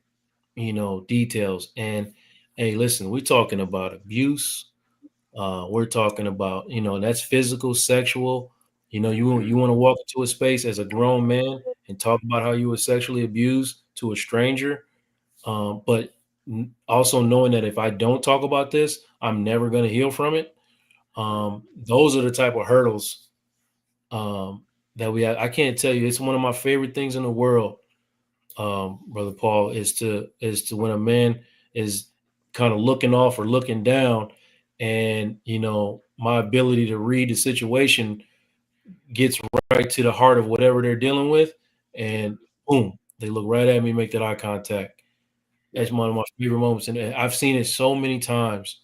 details. And hey, listen, we're talking about abuse. We're talking about, that's physical, sexual. You want to walk into a space as a grown man and talk about how you were sexually abused to a stranger. But also knowing that if I don't talk about this, I'm never going to heal from it. Those are the type of hurdles that we have. I can't tell you. It's one of my favorite things in the world, Brother Paul, is to when a man is kind of looking off or looking down, and my ability to read the situation gets right to the heart of whatever they're dealing with, and boom, they look right at me, make that eye contact. That's one of my favorite moments, and I've seen it so many times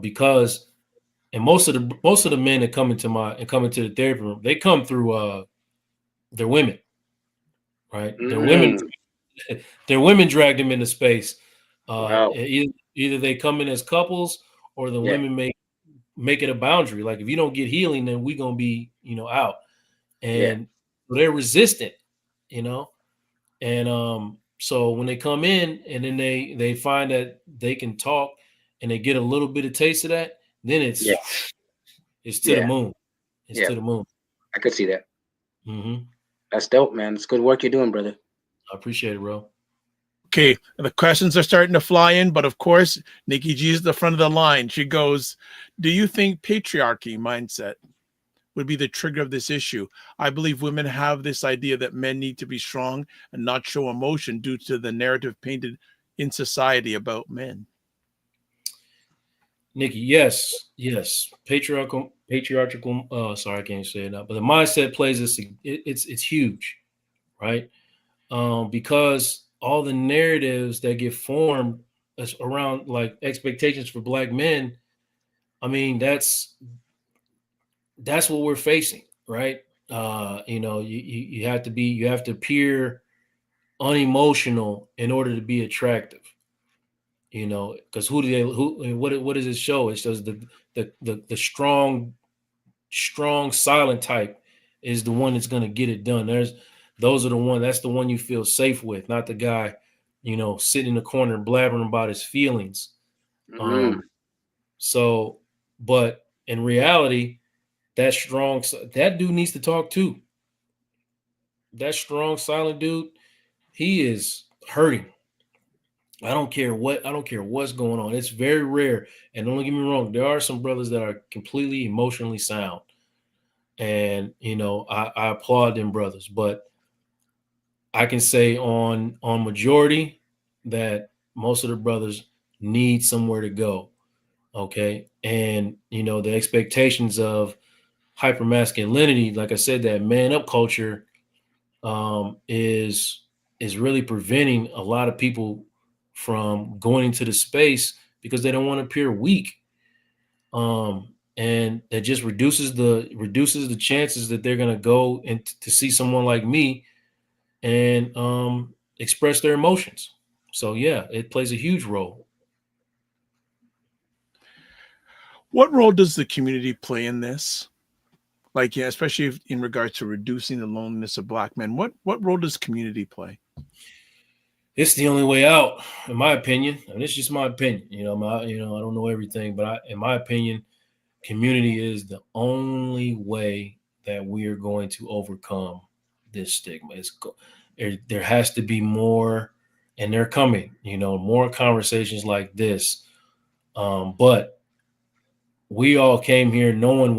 because, and most of the men that come into the therapy room, they come through their women, right? Their women dragged them into space. Wow. Either they come in as couples, or the women make it a boundary. Like if you don't get healing, then we gonna be out, and they're resistant, and so when they come in and then they find that they can talk and they get a little bit of taste of that, then it's to the moon. It's to the moon. I could see that. Mm-hmm. That's dope, man. It's good work you're doing, brother. I appreciate it, bro. Okay, the questions are starting to fly in, but of course, Nikki G is the front of the line. She goes, do you think patriarchy mindset would be the trigger of this issue? I believe women have this idea that men need to be strong and not show emotion due to the narrative painted in society about men. Nikki, yes. Patriarchal. Sorry, I can't say it now. But the mindset plays this. It's huge, right? Because all the narratives that get formed around like expectations for Black men. I mean, that's what we're facing, right? You have to appear unemotional in order to be attractive. Because what does it show? It shows the strong silent type is the one that's going to get it done. That's the one you feel safe with, not the guy, sitting in the corner blabbering about his feelings. But in reality, that dude needs to talk too. That strong silent dude, he is hurting. I don't care what's going on. It's very rare. And don't get me wrong, there are some brothers that are completely emotionally sound. And I applaud them brothers, but I can say on majority that most of the brothers need somewhere to go. Okay. And, the expectations of hypermasculinity, like I said, that man up culture is really preventing a lot of people from going into the space because they don't want to appear weak. And that just reduces the chances that they're gonna go and to see someone like me and express their emotions. So yeah, it plays a huge role. What role does the community play in this? Like, yeah, especially in regards to reducing the loneliness of Black men. What role does community play? It's the only way out, in my opinion. And it's just my opinion. I don't know everything, but in my opinion, community is the only way that we are going to overcome this stigma. There has to be more, and they're coming. More conversations like this. But we all came here knowing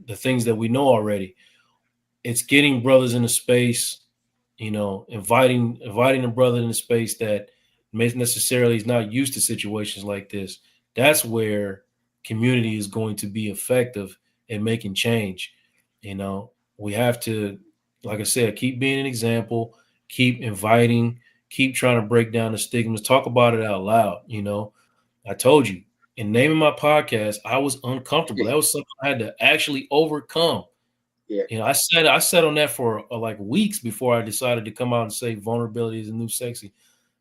the things that we know already. It's getting brothers in the space, inviting a brother in the space that may necessarily is not used to situations like this. That's where community is going to be effective in making change. We have to, like I said, keep being an example, keep inviting, keep trying to break down the stigmas, talk about it out loud. I told you in naming my podcast, I was uncomfortable. That was something I had to actually overcome. Yeah. I sat on that for like weeks before I decided to come out and say vulnerability is the new sexy.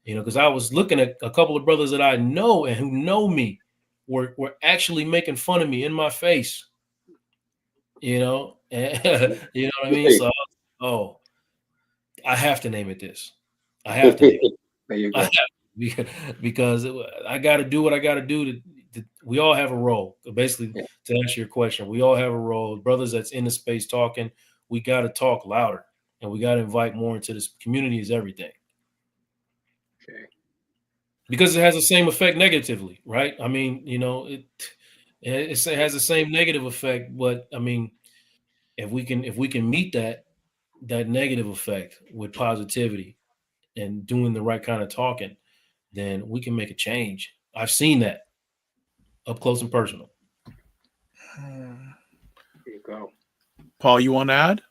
Because I was looking at a couple of brothers that I know and who know me were actually making fun of me in my face. And, you know what I mean? So, I have to name it this. I have to name it. There you go. Because I got to do what I got to do. We all have a role. Basically, Yeah. to answer your question, we all have a role. Brothers that's in the space talking, we got to talk louder, and we got to invite more into this. Community is everything. Okay. Because it has the same effect negatively, right? I mean, it has the same negative effect, but I mean, if we can meet that negative effect with positivity and doing the right kind of talking, then we can make a change. I've seen that up close and personal. There you go. Paul, you want to add?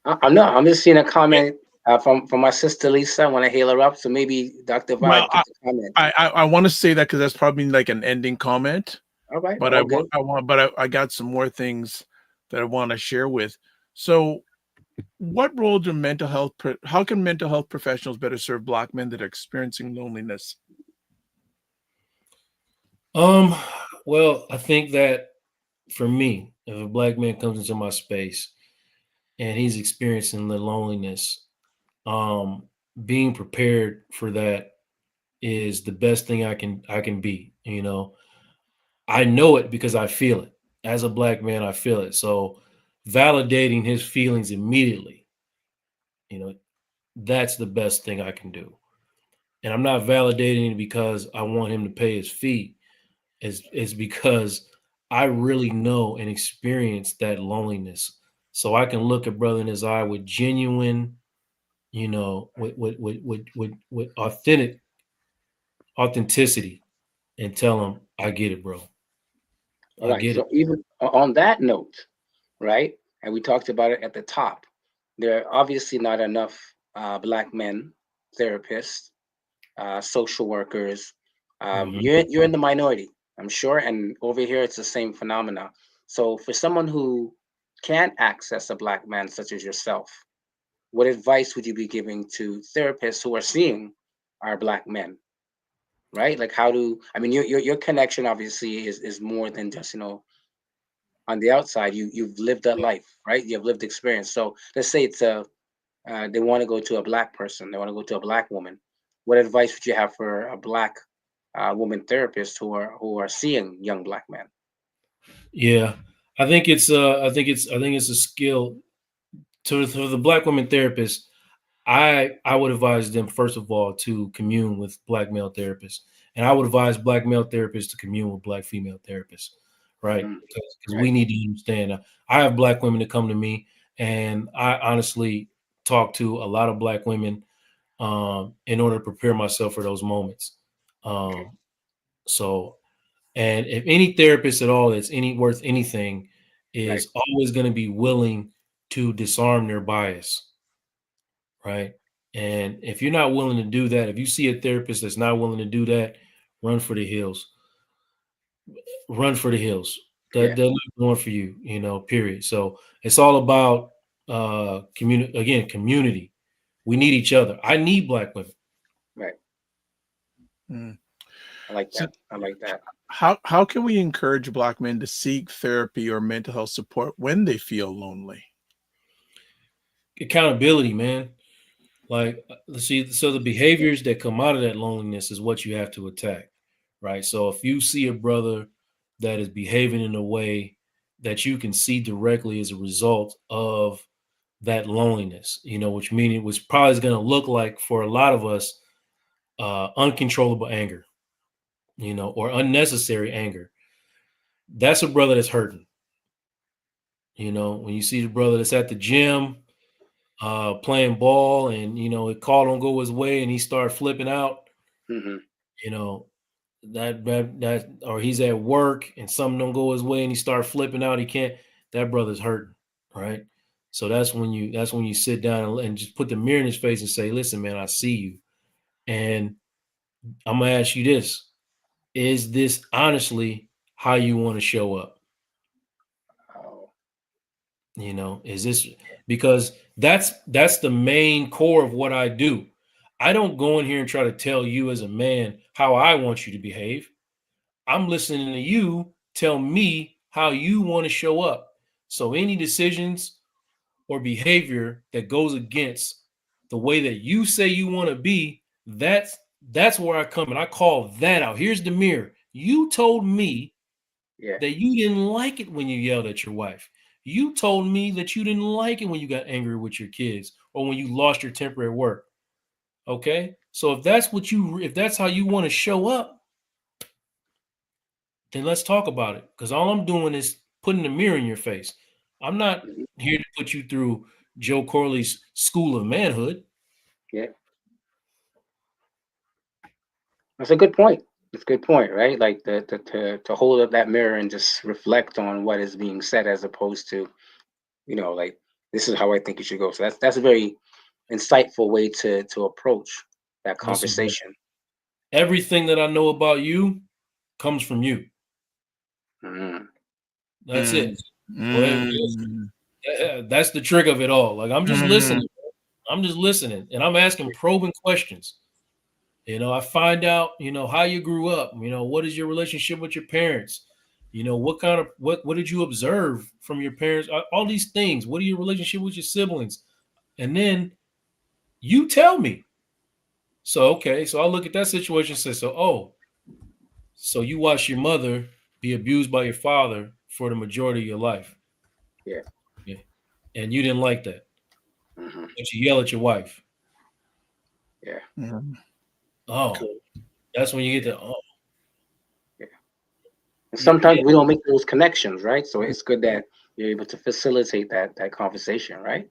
I'm not. I'm just seeing a comment from my sister Lisa. I want to hail her up. So maybe Dr. Vibe Well, get the comment. I want to say that because that's probably like an ending comment. All right. But I got some more things that I want to share with. So, what role do how can mental health professionals better serve Black men that are experiencing loneliness? Well, I think that for me, if a Black man comes into my space and he's experiencing the loneliness, being prepared for that is the best thing I can be. I know it because I feel it. As a Black man, I feel it. So validating his feelings immediately, that's the best thing I can do. And I'm not validating it because I want him to pay his fee. It's because I really know and experience that loneliness. So I can look a brother in his eye with genuine, with authenticity and tell him, I get it, bro. All I right. get it. So even on that note, right, and we talked about it at the top, there are obviously not enough Black men therapists, social workers. Mhm. You're in the minority, I'm sure, and over here it's the same phenomena. So for someone who can't access a Black man such as yourself, what advice would you be giving to therapists who are seeing our Black men? Right, like how do I mean your connection obviously is more than just on the outside. You've lived that life, right? You have lived experience. So let's say it's a they want to go to a Black person, they want to go to a Black woman. What advice would you have for a Black woman therapist who are seeing young Black men? Yeah. I think it's a skill to the Black women therapist. I would advise them first of all to commune with Black male therapists, and I would advise Black male therapists to commune with Black female therapists, right? Mm, Because we right. need to understand. I have Black women that come to me, and I honestly talk to a lot of Black women in order to prepare myself for those moments. So, and if any therapist at all that's worth anything is always going to be willing to disarm their bias, right? And if you're not willing to do that, if you see a therapist that's not willing to do that, run for the hills. Run for the hills. They're not going for you, period. So it's all about community. We need each other. I need Black women. Right. Mm. I like that. I like that. How can we encourage Black men to seek therapy or mental health support when they feel lonely? Accountability, man. Like, see, so the behaviors that come out of that loneliness is what you have to attack, right? So if you see a brother that is behaving in a way that you can see directly as a result of that loneliness, which probably is going to look like for a lot of us, uncontrollable anger, or unnecessary anger. That's a brother that's hurting. When you see the brother that's at the gym, playing ball, and it call don't go his way and he start flipping out, that or he's at work and something don't go his way and he start flipping out, that brother's hurting, right? So that's when you sit down and just put the mirror in his face and say, listen, man, I see you, and I'm gonna ask you this: is this honestly how you want to show up? Is this, because that's the main core of what I do. I don't go in here and try to tell you as a man how I want you to behave. I'm listening to you tell me how you want to show up. So any decisions or behavior that goes against the way that you say you want to be, that's where I come and I call that out. Here's the mirror. You told me that you didn't like it when you yelled at your wife. You told me that you didn't like it when you got angry with your kids or when you lost your temper at work. Okay? So if that's how you want to show up, then let's talk about it. Because all I'm doing is putting a mirror in your face. I'm not here to put you through Joe Corley's school of manhood. Yeah. That's a good point. It's a good point, right? Like to hold up that mirror and just reflect on what is being said, as opposed to, like, this is how I think you should go. So that's a very insightful way to approach that conversation. Everything that I know about you comes from you. That's it. That's the trick of it all. Like, I'm just listening. I'm just listening, and I'm asking probing questions. I find out, how you grew up. What is your relationship with your parents? What did you observe from your parents? All these things. What are your relationship with your siblings? And then you tell me. So, okay. So I look at that situation and say, so you watched your mother be abused by your father for the majority of your life. Yeah. And you didn't like that. But you yell at your wife. Yeah. Oh, cool. That's when you get to, yeah. And sometimes we don't make those connections, right? So it's good that you're able to facilitate that conversation, right?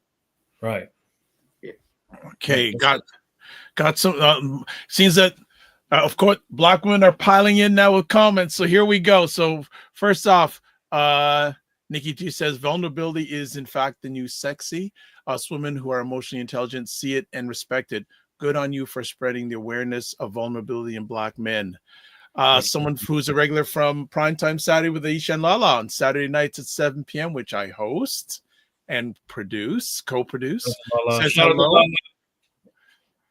Right. Yeah. Okay, got some. Seems that, of course, Black women are piling in now with comments. So here we go. So first off, Nikki G says vulnerability is in fact the new sexy. Us women who are emotionally intelligent see it and respect it. Good on you for spreading the awareness of vulnerability in Black men. Someone who's a regular from Primetime Saturday with Aisha and Lala on Saturday nights at 7 p.m., which I host and co-produce. Says hello.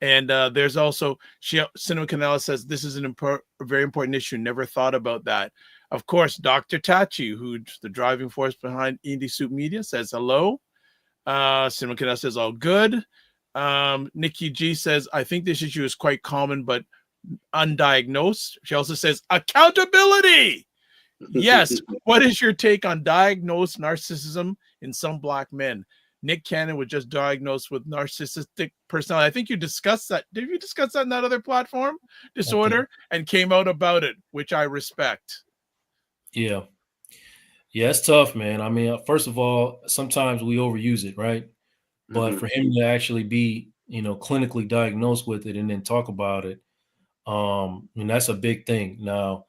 And there's also Cinema Canela says this is a very important issue. Never thought about that. Of course, Dr. Tachi, who's the driving force behind Indie Soup Media, says hello. Cinema Canela says all good. Nikki G says I think this issue is quite common, but undiagnosed. She also says accountability. Yes. What is your take on diagnosed narcissism in some Black men? Nick Cannon was just diagnosed with narcissistic personality. I think you discussed that. Did you discuss that in that other platform disorder and came out about it, which I respect? Yeah. Yeah, it's tough, man. I mean, first of all, sometimes we overuse it, right? But for him to actually be clinically diagnosed with it and then talk about it. And that's a big thing. Now,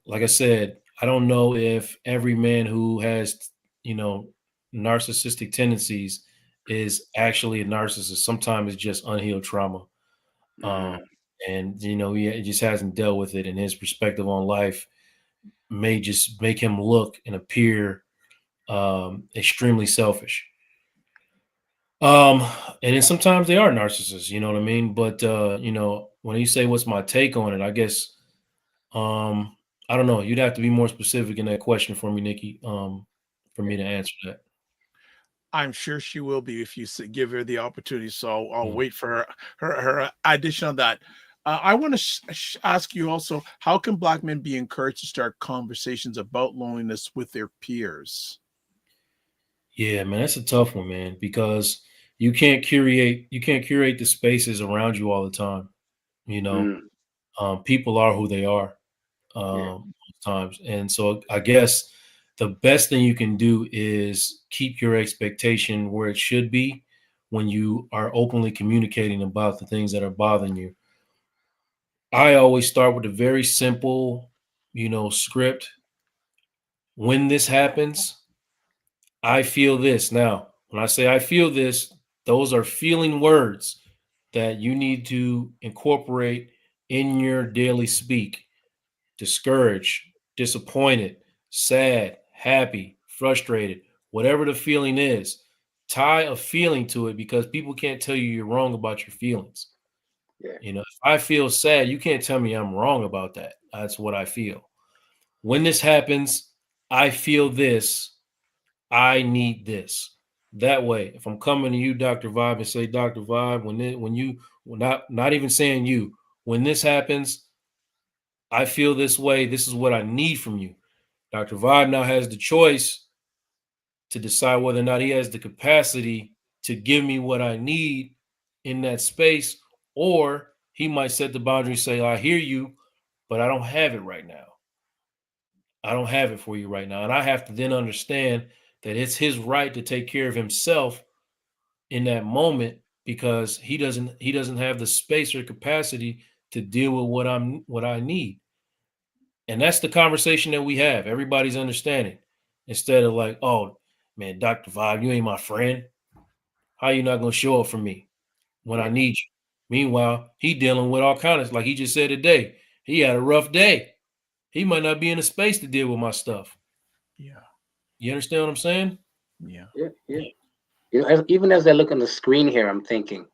like I said, I don't know if every man who has, narcissistic tendencies is actually a narcissist. Sometimes it's just unhealed trauma. Um, Mm, and, he just hasn't dealt with it, and his perspective on life may just make him look and appear extremely selfish. Um, and then sometimes they are narcissists, you know what I mean? But when you say what's my take on it, I guess I don't know. You'd have to be more specific in that question for me, Nikki, for me to answer that. I'm sure she will be if you give her the opportunity. So I'll Mm. wait for her addition on that. I want to ask you also, how can Black men be encouraged to start conversations about loneliness with their peers? Yeah, man, that's a tough one, man, because you can't curate the spaces around you all the time. You know, mm, people are who they are yeah, most times, and so I guess the best thing you can do is keep your expectation where it should be when you are openly communicating about the things that are bothering you. I always start with a very simple, script. When this happens, I feel this. Now, when I say I feel this, those are feeling words that you need to incorporate in your daily speak. Discouraged, disappointed, sad, happy, frustrated, whatever the feeling is, tie a feeling to it because people can't tell you you're wrong about your feelings. yeah, If I feel sad, you can't tell me I'm wrong about that. That's what I feel. When this happens, I feel this. I need this. That way, if I'm coming to you, Dr. Vibe, and say, Dr. Vibe, not even saying you, when this happens, I feel this way. This is what I need from you. Dr. Vibe now has the choice to decide whether or not he has the capacity to give me what I need in that space, or he might set the boundary, say, I hear you, but I don't have it right now. I don't have it for you right now. And I have to then understand that it's his right to take care of himself in that moment because he doesn't have the space or capacity to deal with what I need. And that's the conversation that we have. Everybody's understanding. Instead of like, oh man, Dr. Vibe, you ain't my friend. How you not gonna show up for me when I yeah, need you? Meanwhile, he dealing with all kinds, like he just said today. He had a rough day. He might not be in a space to deal with my stuff. Yeah, You understand what I'm saying? yeah. yeah, yeah. Even as I look on the screen here, I'm thinking,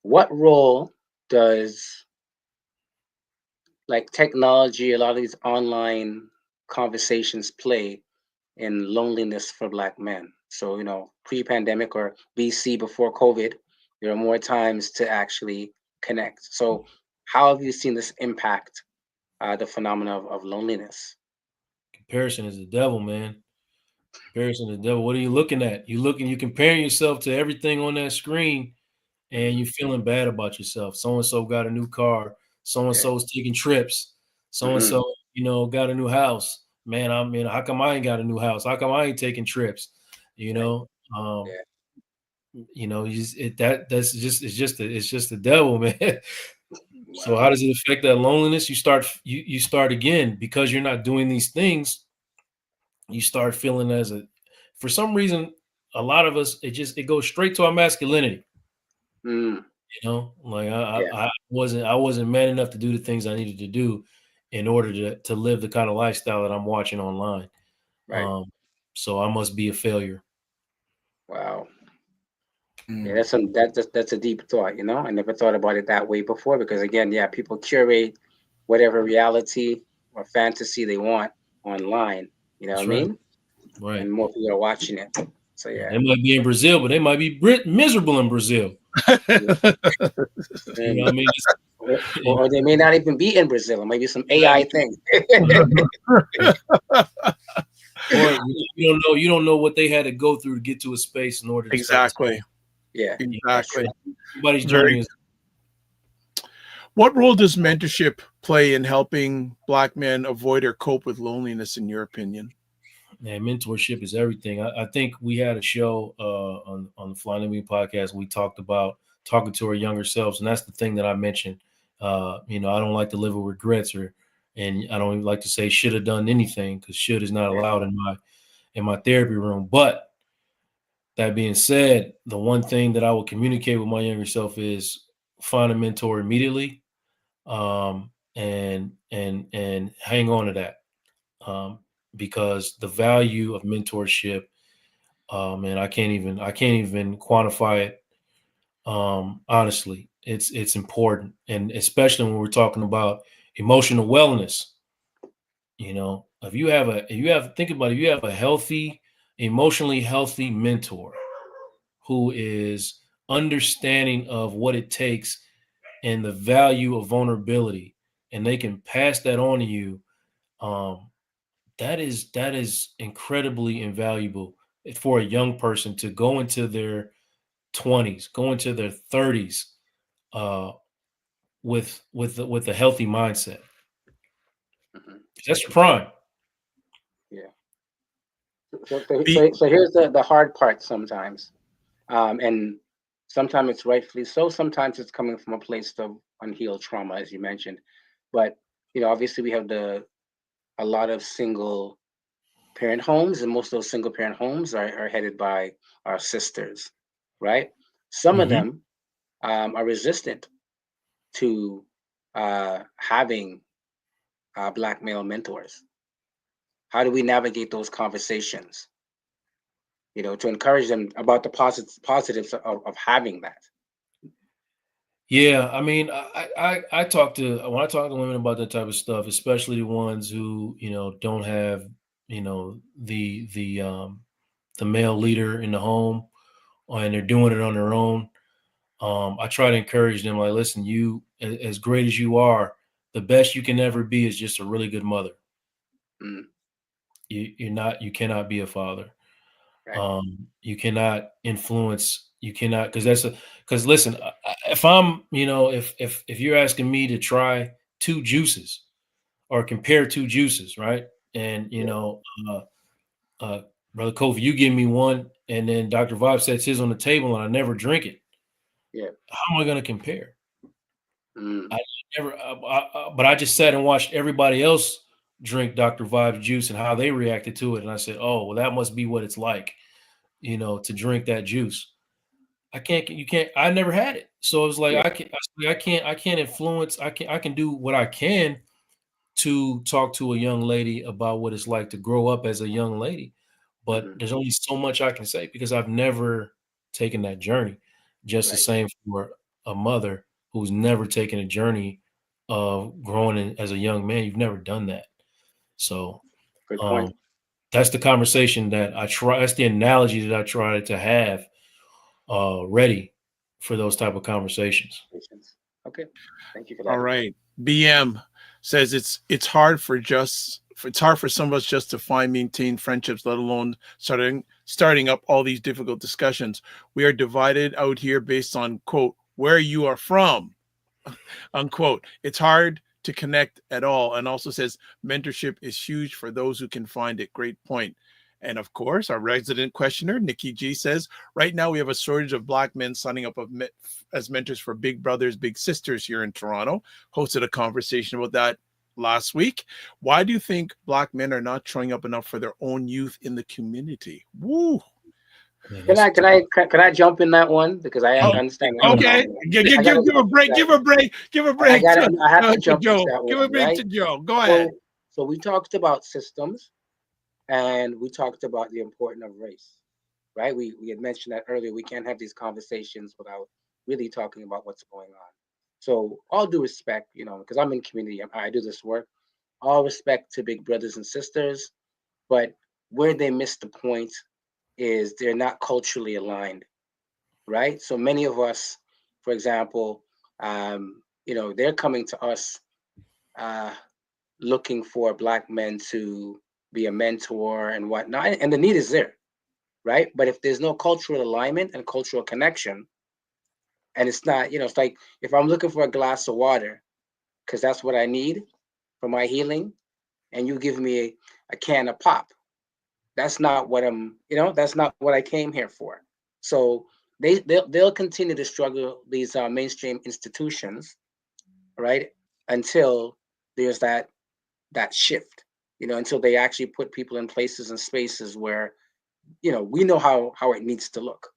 what role does like technology, a lot of these online conversations play in loneliness for Black men? So, pre-pandemic or BC before COVID, there are more times to actually connect. So, how have you seen this impact the phenomena of loneliness? Comparison is the devil, man. Comparison is the devil. What are you looking at? You comparing yourself to everything on that screen and Mm, you feeling bad about yourself. So and so got a new car. So and yeah. so's taking trips. So and Hmm. so, got a new house. Man, how come I ain't got a new house? How come I ain't taking trips? You Right. know, um, Yeah. you just it that that's just it's just the devil, man. So how Wow. does it affect that loneliness? You start again because you're not doing these things. You start feeling for some reason, a lot of us it goes straight to our masculinity. Mm, Like yeah. I wasn't man enough to do the things I needed to do in order to live the kind of lifestyle that I'm watching online. Right. Um, so I must be a failure. Wow. Yeah, Mm. that's a deep thought. I never thought about it that way before because again, yeah, people curate whatever reality or fantasy they want online. You know what I That's right. mean? Right. And more people are watching it. So Yeah, yeah. they might be in Brazil, but they might be miserable in Brazil. Yeah. You know what I And mean? or they may not even be in Brazil. It might be some AI Exactly. thing. Or you don't know what they had to go through to get to a space in order to start. Exactly. Yeah, that's Exactly. true. Everybody's Very. journey is What role does mentorship play in helping Black men avoid or cope with loneliness, in your opinion? Man, mentorship is everything. I think we had a show on the Flying Lemmy podcast. We talked about talking to our younger selves, and that's the thing that I mentioned. I don't like to live with regrets, and I don't even like to say should have done anything, because should is not allowed in my therapy room. But that being said, the one thing that I will communicate with my younger self is find a mentor immediately, and hang on to that, because the value of mentorship, and I can't even quantify it. Honestly, it's important, and especially when we're talking about emotional wellness. Think about it, if you have a healthy, emotionally healthy mentor who is understanding of what it takes and the value of vulnerability, and they can pass that on to you. um, that is incredibly invaluable for a young person to go into their 20s, go into their 30s, uh, with a healthy mindset. Mhm. That's your prime. Yeah. So here's the hard part sometimes, and sometimes it's rightfully so. Sometimes it's coming from a place of unhealed trauma, as you mentioned. But obviously, we have a lot of single parent homes, and most of those single parent homes are headed by our sisters, right? Some of Mhm. them are resistant to having Black male mentors. How do we navigate those conversations? To encourage them about the positives of having that. Yeah, I mean, I talk to when I talk to women about that type of stuff, especially the ones who don't have the male leader in the home, and they're doing it on their own. I try to encourage them, like, listen, as great as you are, the best you can ever be is just a really good mother. Mm, You cannot be a father. right. You cannot, because listen, if I'm, if you're asking me to try two juices or compare two juices, right? And, Yeah. uh, uh, Brother Kofi, you give me one, and then Dr. Vibe sets his on the table and I never drink it. Yeah. How am I going to compare? Mm, I never, but I just sat and watched everybody else drink Dr. Vibe's juice and how they reacted to it. And I said, oh, well, that must be what it's like, to drink that juice. You can't, I never had it. So it was like, yeah. I can't influence. I can do what I can to talk to a young lady about what it's like to grow up as a young lady. But Hmm. there's only so much I can say because I've never taken that journey. Just the Right. same for a mother who's never taken a journey of as a young man. You've never done that. So Good um, point. that's the conversation that I try. That's the analogy that I try to have ready for those type of conversations. Patience. Okay. Thank you for All that. right. BM says it's hard for some of us just to maintain friendships, let alone starting up all these difficult discussions. We are divided out here based on quote where you are from, unquote. It's hard to connect at all. And also says mentorship is huge for those who can find it. Great point. And of course, our resident questioner, Nikki G, says right now we have a shortage of Black men signing up as mentors for big brothers, big sisters here in Toronto. Hosted a conversation about that last week. Why do you think Black men are not showing up enough for their own youth in the community? Woo. Man, Can I can I can I jump in that one because I Oh, understand where you're okay. coming from. Give, I give, gotta give a break. right. Give a break. Give a I break gotta to, I have to to jump into Joe. that Give a one, break right? to Joe. Go ahead. So we talked about systems and we talked about the importance of race, right? We had mentioned that earlier. We can't have these conversations without really talking about what's going on. So all due respect, because I'm in community, I do this work. All respect to big brothers and sisters, but where they miss the point is they're not culturally aligned, right? So many of us, for example, they're coming to us uh, looking for Black men to be a mentor and whatnot, and the need is there, right? But if there's no cultural alignment and cultural connection, and it's not, it's like if I'm looking for a glass of water because that's what I need for my healing, and you give me a can of pop, that's not what I'm, that's not what I came here for. So they'll continue to struggle, these mainstream institutions, right, until there's that shift, until they actually put people in places and spaces where, we know how it needs to look,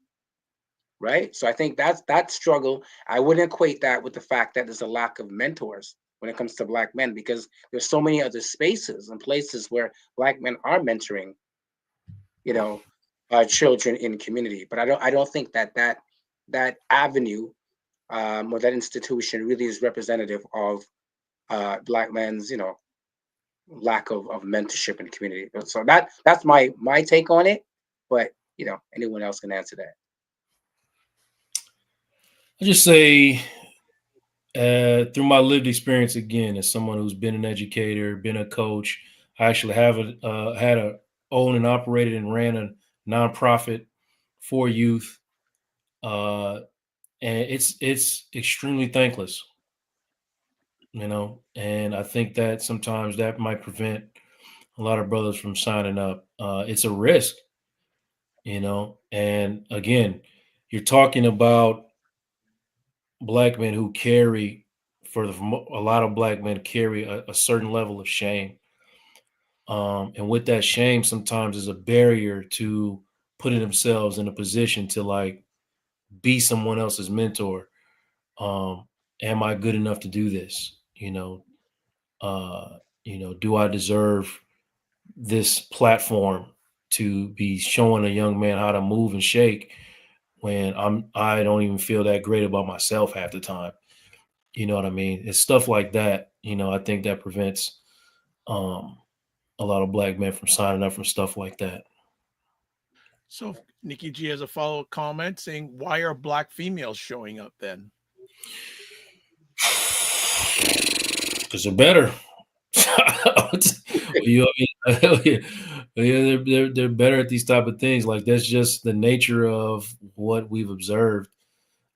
right? So I think that's that struggle. I wouldn't equate that with the fact that there's a lack of mentors when it comes to Black men, because there's so many other spaces and places where Black men are mentoring, you know, children in community. But I don't think that avenue, or that institution really is representative of Black men's, lack of mentorship in the community. So that's my take on it. But anyone else can answer that. I just say, through my lived experience, again, as someone who's been an educator, been a coach, I actually have had a owned and operated and ran a nonprofit for youth, uh, and it's extremely thankless, And I think that sometimes that might prevent a lot of brothers from signing up. It's a risk, And again, you're talking about Black men who carry, a lot of Black men carry a certain level of shame, and with that shame, sometimes is a barrier to putting themselves in a position to like be someone else's mentor. Um, am I good enough to do this? Do I deserve this platform to be showing a young man how to move and shake when I don't even feel that great about myself half the time. You know what I mean? It's stuff like that. I think that prevents um, a lot of Black men from signing up for stuff like that. So Nikki G has a follow-up comment saying, "Why are Black females showing up then?" Because they're better. you know what I mean? Yeah, they're better at these type of things. Like that's just the nature of what we've observed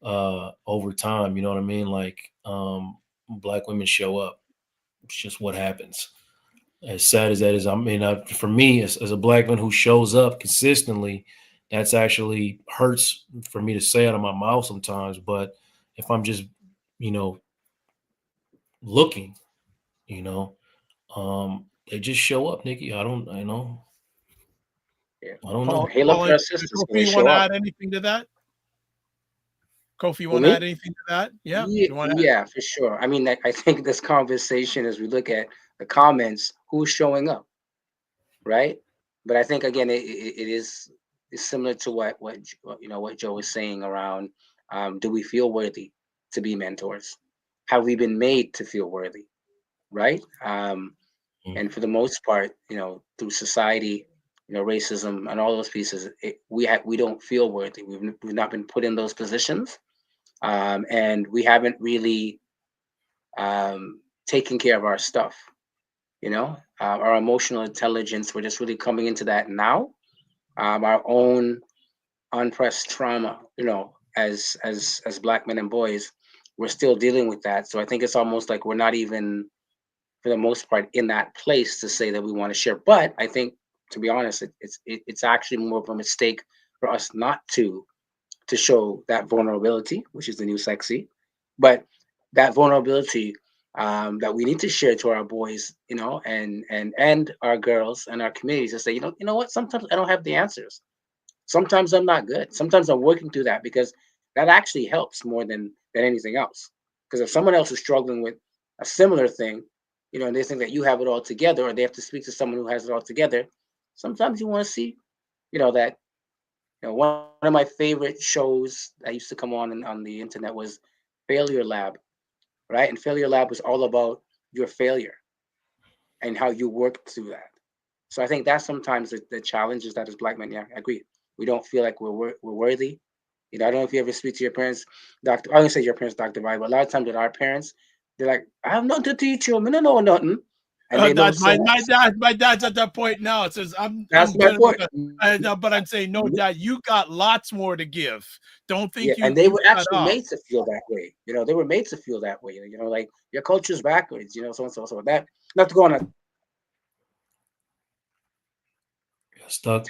over time. You know what I mean? Like Black women show up. It's just what happens. As sad as that is, I mean, for me, as a Black man who shows up consistently, that's actually hurts for me to say out of my mouth sometimes. But if I'm just, you know, looking, you know, they just show up, Nikki. Yeah. I don't Paul, know. Halo Paul, for our sisters Kofi, when they you want show to up. add anything to that? Kofi, you For want to me, add anything to that? Yeah, yeah, you want to? yeah, for sure. I mean, I think this conversation, as we look at the comments, who's showing up, right? But I think again, it is it's similar to what Joe was saying around, do we feel worthy to be mentors? Have we been made to feel worthy, right? Mm. And for the most part, through society, racism and all those pieces, we don't feel worthy. We've not been put in those positions, and we haven't really taken care of our stuff. Our emotional intelligence. We're just really coming into that now. Our own unpressed trauma. As Black men and boys, we're still dealing with that. So I think it's almost like we're not even, for the most part, in that place to say that we want to share. But I think, to be honest, it's actually more of a mistake for us not to show that vulnerability, which is the new sexy, but that vulnerability, that we need to share to our boys, and our girls and our communities, to say, what, sometimes I don't have the answers. Sometimes I'm not good. Sometimes I'm working through that, because that actually helps more than anything else. Because if someone else is struggling with a similar thing, and they think that you have it all together, or they have to speak to someone who has it all together, sometimes you want to see, that one of my favorite shows that used to come on the internet was Failure Lab, right? And Failure Lab was all about your failure and how you worked through that. So I think that's sometimes the challenge is that as Black men, yeah, I agree. We don't feel like we're worthy. I don't know if you ever speak to your parents, Doctor. I don't say your parents, Doctor Vibe, but a lot of times with our parents, they're like, "I have nothing to teach you. I mean, I know nothing," and they know That's so my much. dad. My dad's at that point now. It says That's I'm my good with point. the, but I'm saying no, Dad. You got lots more to give. Don't Yeah, think and you they you were cut actually off. made to feel that way. They were made to feel that way. Like your culture's backwards. So and so. So that, not to go on a Stuck.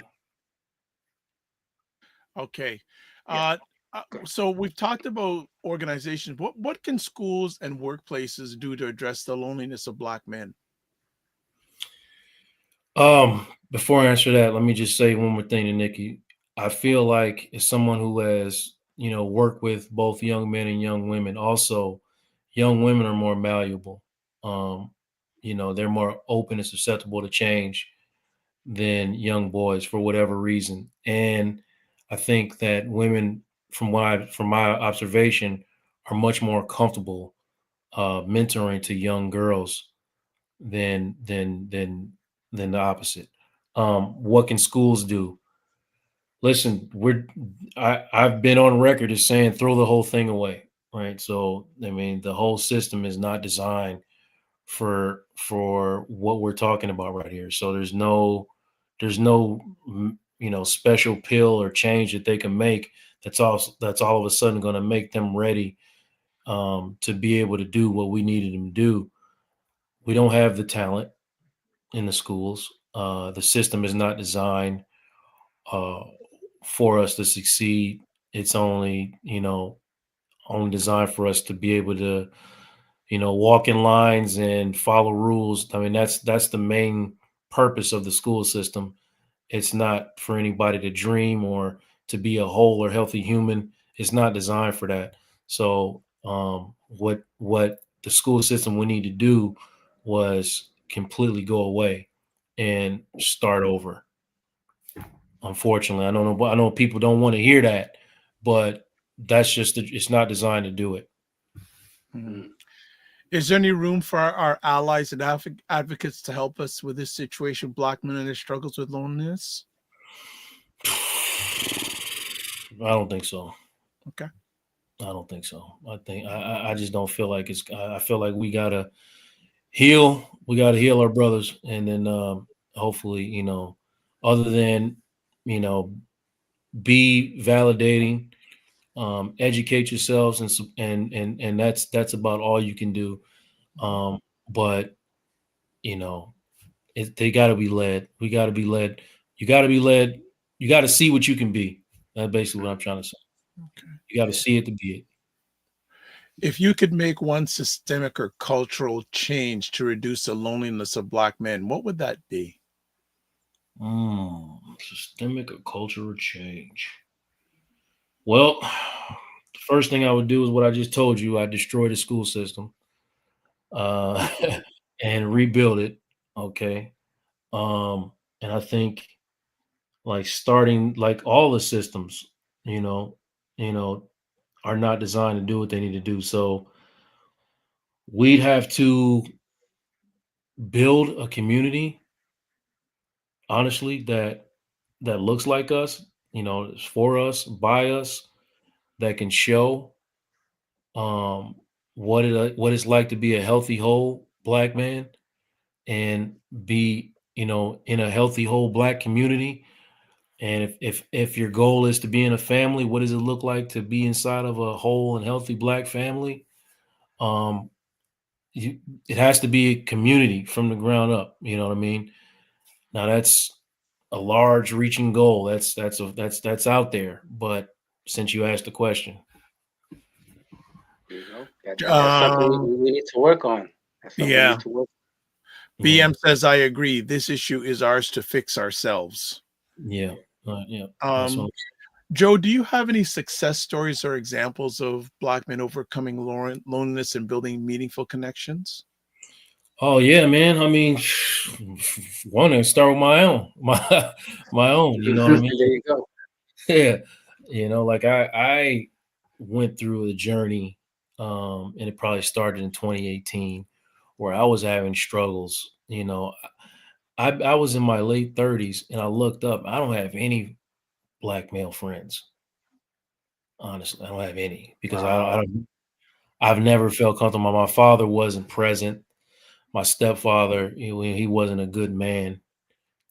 Okay. Yeah. So we've talked about organizations. What can schools and workplaces do to address the loneliness of Black men? Before I answer that, let me just say one more thing to Nikki. I feel like as someone who has, worked with both young men and young women, also young women are more malleable. Um, they're more open and susceptible to change than young boys for whatever reason. And I think that women, from my observation, are much more comfortable mentoring to young girls than the opposite. What can schools do? Listen, I've been on record as saying throw the whole thing away, right? So I mean, the whole system is not designed for what we're talking about right here. So there's no special pill or change that they can make that's all of a sudden going to make them ready to be able to do what we needed them to do. We don't have the talent in the schools. The system is not designed uh, for us to succeed. It's only designed for us to be able to, walk in lines and follow rules. I mean, that's the main purpose of the school system. It's not for anybody to dream or to be a whole or healthy human. It's not designed for that. So, what the school system we need to do was completely go away and start over. Unfortunately, I don't know. I know people don't want to hear that, but that's just it's not designed to do it. Mhm. Mm. Is there any room for our allies and advocates to help us with this situation, Black men and their struggles with loneliness? I don't think so. Okay. I don't think so. I just don't feel like it's. I feel like we gotta heal. We gotta heal our brothers, and then hopefully, other than you know, be validating, educate yourselves, and that's about all you can do. Um, but you know, they got to be led. We got to be led. You got to be led. You got to see what you can be. That's basically what I'm trying to say. Okay. You got to see it to be it. If you could make one systemic or cultural change to reduce the loneliness of Black men, what would that be? Systemic or cultural change. Well, the first thing I would do is what I just told you. I destroy the school system uh, and rebuild it. Okay. And I think like starting like all the systems, you know, you know, are not designed to do what they need to do. So we'd have to build a community, honestly, that looks like us, is for us, by us, that can show um what it's like to be a healthy whole Black man and be, in a healthy whole Black community. And if your goal is to be in a family, what does it look like to be inside of a whole and healthy Black family? Um, you, it has to be a community from the ground up. You know what I mean? Now that's a large reaching goal. That's out there. But since you asked the question, There you go. That's something we, Um, we need to work on. That's something we yeah. need to work. yeah, BM says, I agree. This issue is ours to fix ourselves. yeah, yeah, that's what Um, Joe, do you have any success stories or examples of Black men overcoming loneliness and building meaningful connections? Oh yeah, man. I mean, one to start with my own, my own. You know what I mean? There you go. Yeah. Like I went through a journey, and it probably started in 2018, where I was having struggles. I was in my late 30s, and I looked up. I don't have any Black male friends. Honestly, I don't have any because I Wow. don't. I've never felt comfortable. My father wasn't present. My stepfather, he wasn't a good man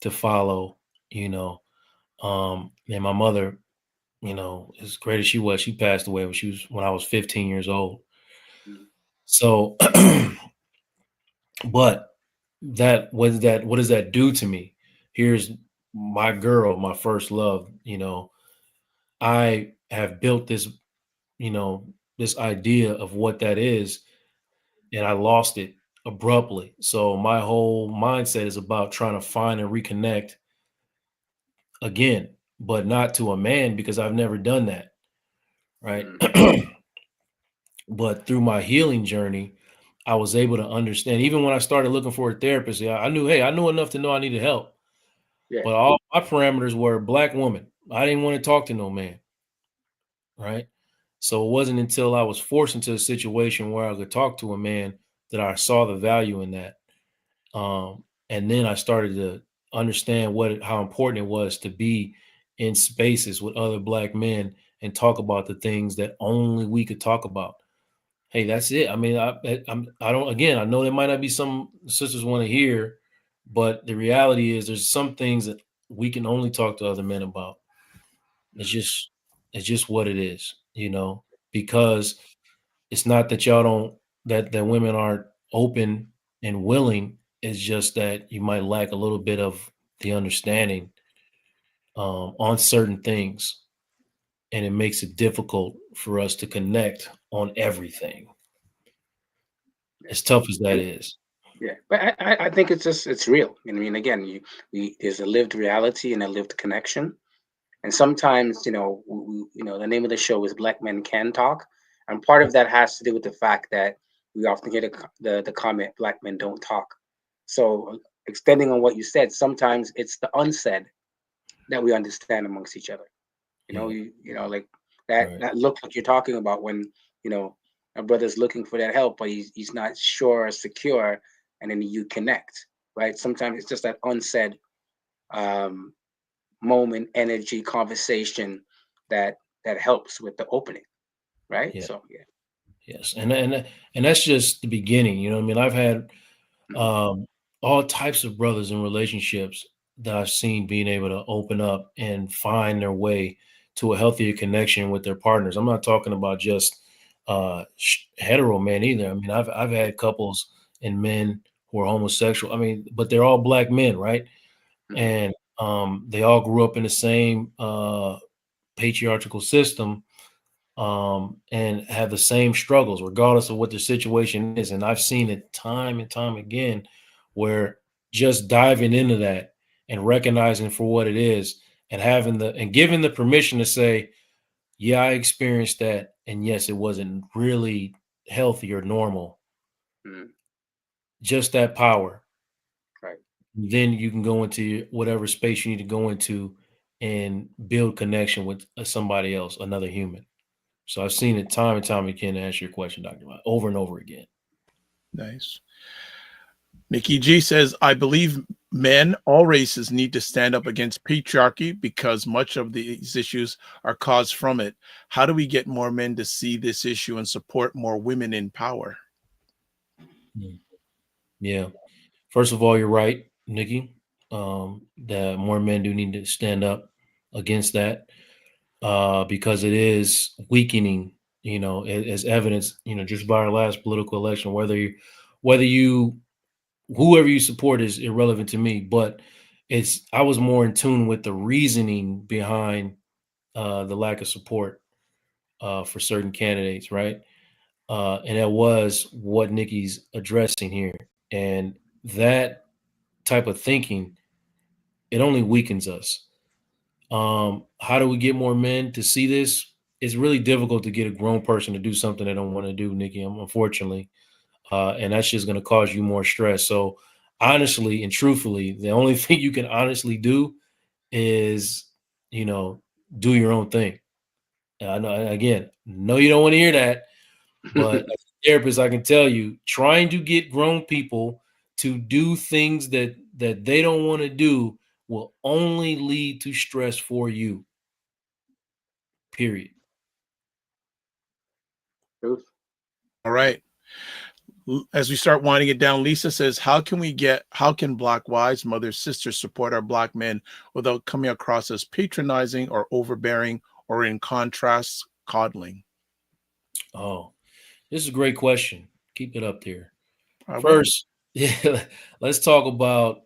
to follow, you know. And my mother, as great as she was, she passed away when I was 15 years old. Mm. So, but what does that do to me? Here's my girl, my first love, you know, I have built this, you know, this idea of what that is, and I lost it abruptly. So my whole mindset is about trying to find and reconnect again, but not to a man because I've never done that, right? Mm. But through my healing journey, I was able to understand. Even when I started looking for a therapist, yeah, I knew, hey, I knew enough to know I needed help. Yeah. But all my parameters were black woman. I didn't want to talk to no man, right? So it wasn't until I was forced into a situation where I could talk to a man that I saw the value in that. And then I started to understand how important it was to be in spaces with other black men and talk about the things that only we could talk about. Hey, that's it. I mean, I don't. Again, I know there might not be some sisters want to hear, but the reality is, there's some things that we can only talk to other men about. It's Mm. just, it's just what it is, you know. Because it's not that y'all don't that women aren't open and willing. It's just that you might lack a little bit of the understanding on certain things, and it makes it difficult for us to connect on everything. Yeah. As tough as that And is. yeah, but I think it's real. I mean, again, there's a lived reality and a lived connection. And sometimes, the name of the show is Black Men Can Talk, and part of that has to do with the fact that we often hear the comment, "Black men don't talk." So, extending on what you said, sometimes it's the unsaid that we understand amongst each other. Yeah, Like that right. that look like you're talking about when you know a brother's looking for that help, but he's not sure or secure, and then you connect, right? Sometimes it's just that unsaid um, moment, energy, conversation that helps with the opening, right? Yeah, So yeah. yes. And that's just the beginning. You know what I mean? I've had Mhm. um all types of brothers in relationships that I've seen being able to open up and find their way to a healthier connection with their partners. I'm not talking about just hetero men either. I mean, I've had couples and men who are homosexual. I mean, but they're all black men, right? Mhm. And they all grew up in the same patriarchal system, and have the same struggles, regardless of what their situation is. And I've seen it time and time again where just diving into that and recognizing for what it is, and having and giving the permission to say, yeah, I experienced that. And yes, it wasn't really healthy or normal. Mhm. Just that power. Right. Then you can go into whatever space you need to go into and build connection with somebody else, another human. So I've seen it time and time again, to answer your question, Dr. Mott, over and over again. Nice. Nikki G says, I believe men, all races, need to stand up against patriarchy because much of these issues are caused from it. How do we get more men to see this issue and support more women in power? Mm. Yeah. First of all, you're right, Nikki. That more men do need to stand up against that, because it is weakening. As evidence, just by our last political election, whether you whoever you support is irrelevant to me, but I was more in tune with the reasoning behind the lack of support for certain candidates, right? And that was what Nikki's addressing here. And that type of thinking, it only weakens us. How do we get more men to see this? It's really difficult to get a grown person to do something they don't want to do, Nikki, unfortunately. And that's just going to cause you more stress. So, honestly and truthfully, the only thing you can honestly do is, you know, do your own thing. And I know, again, no, you don't want to hear that. But as a therapist, I can tell you, trying to get grown people to do things that they don't want to do will only lead to stress for you. Period. Truth. All right. As we start winding it down, Lisa says, how can black wives, mothers, sisters support our black men without coming across as patronizing or overbearing or in contrast, coddling? Oh, this is a great question. Keep it up there. I will. First, yeah, let's talk about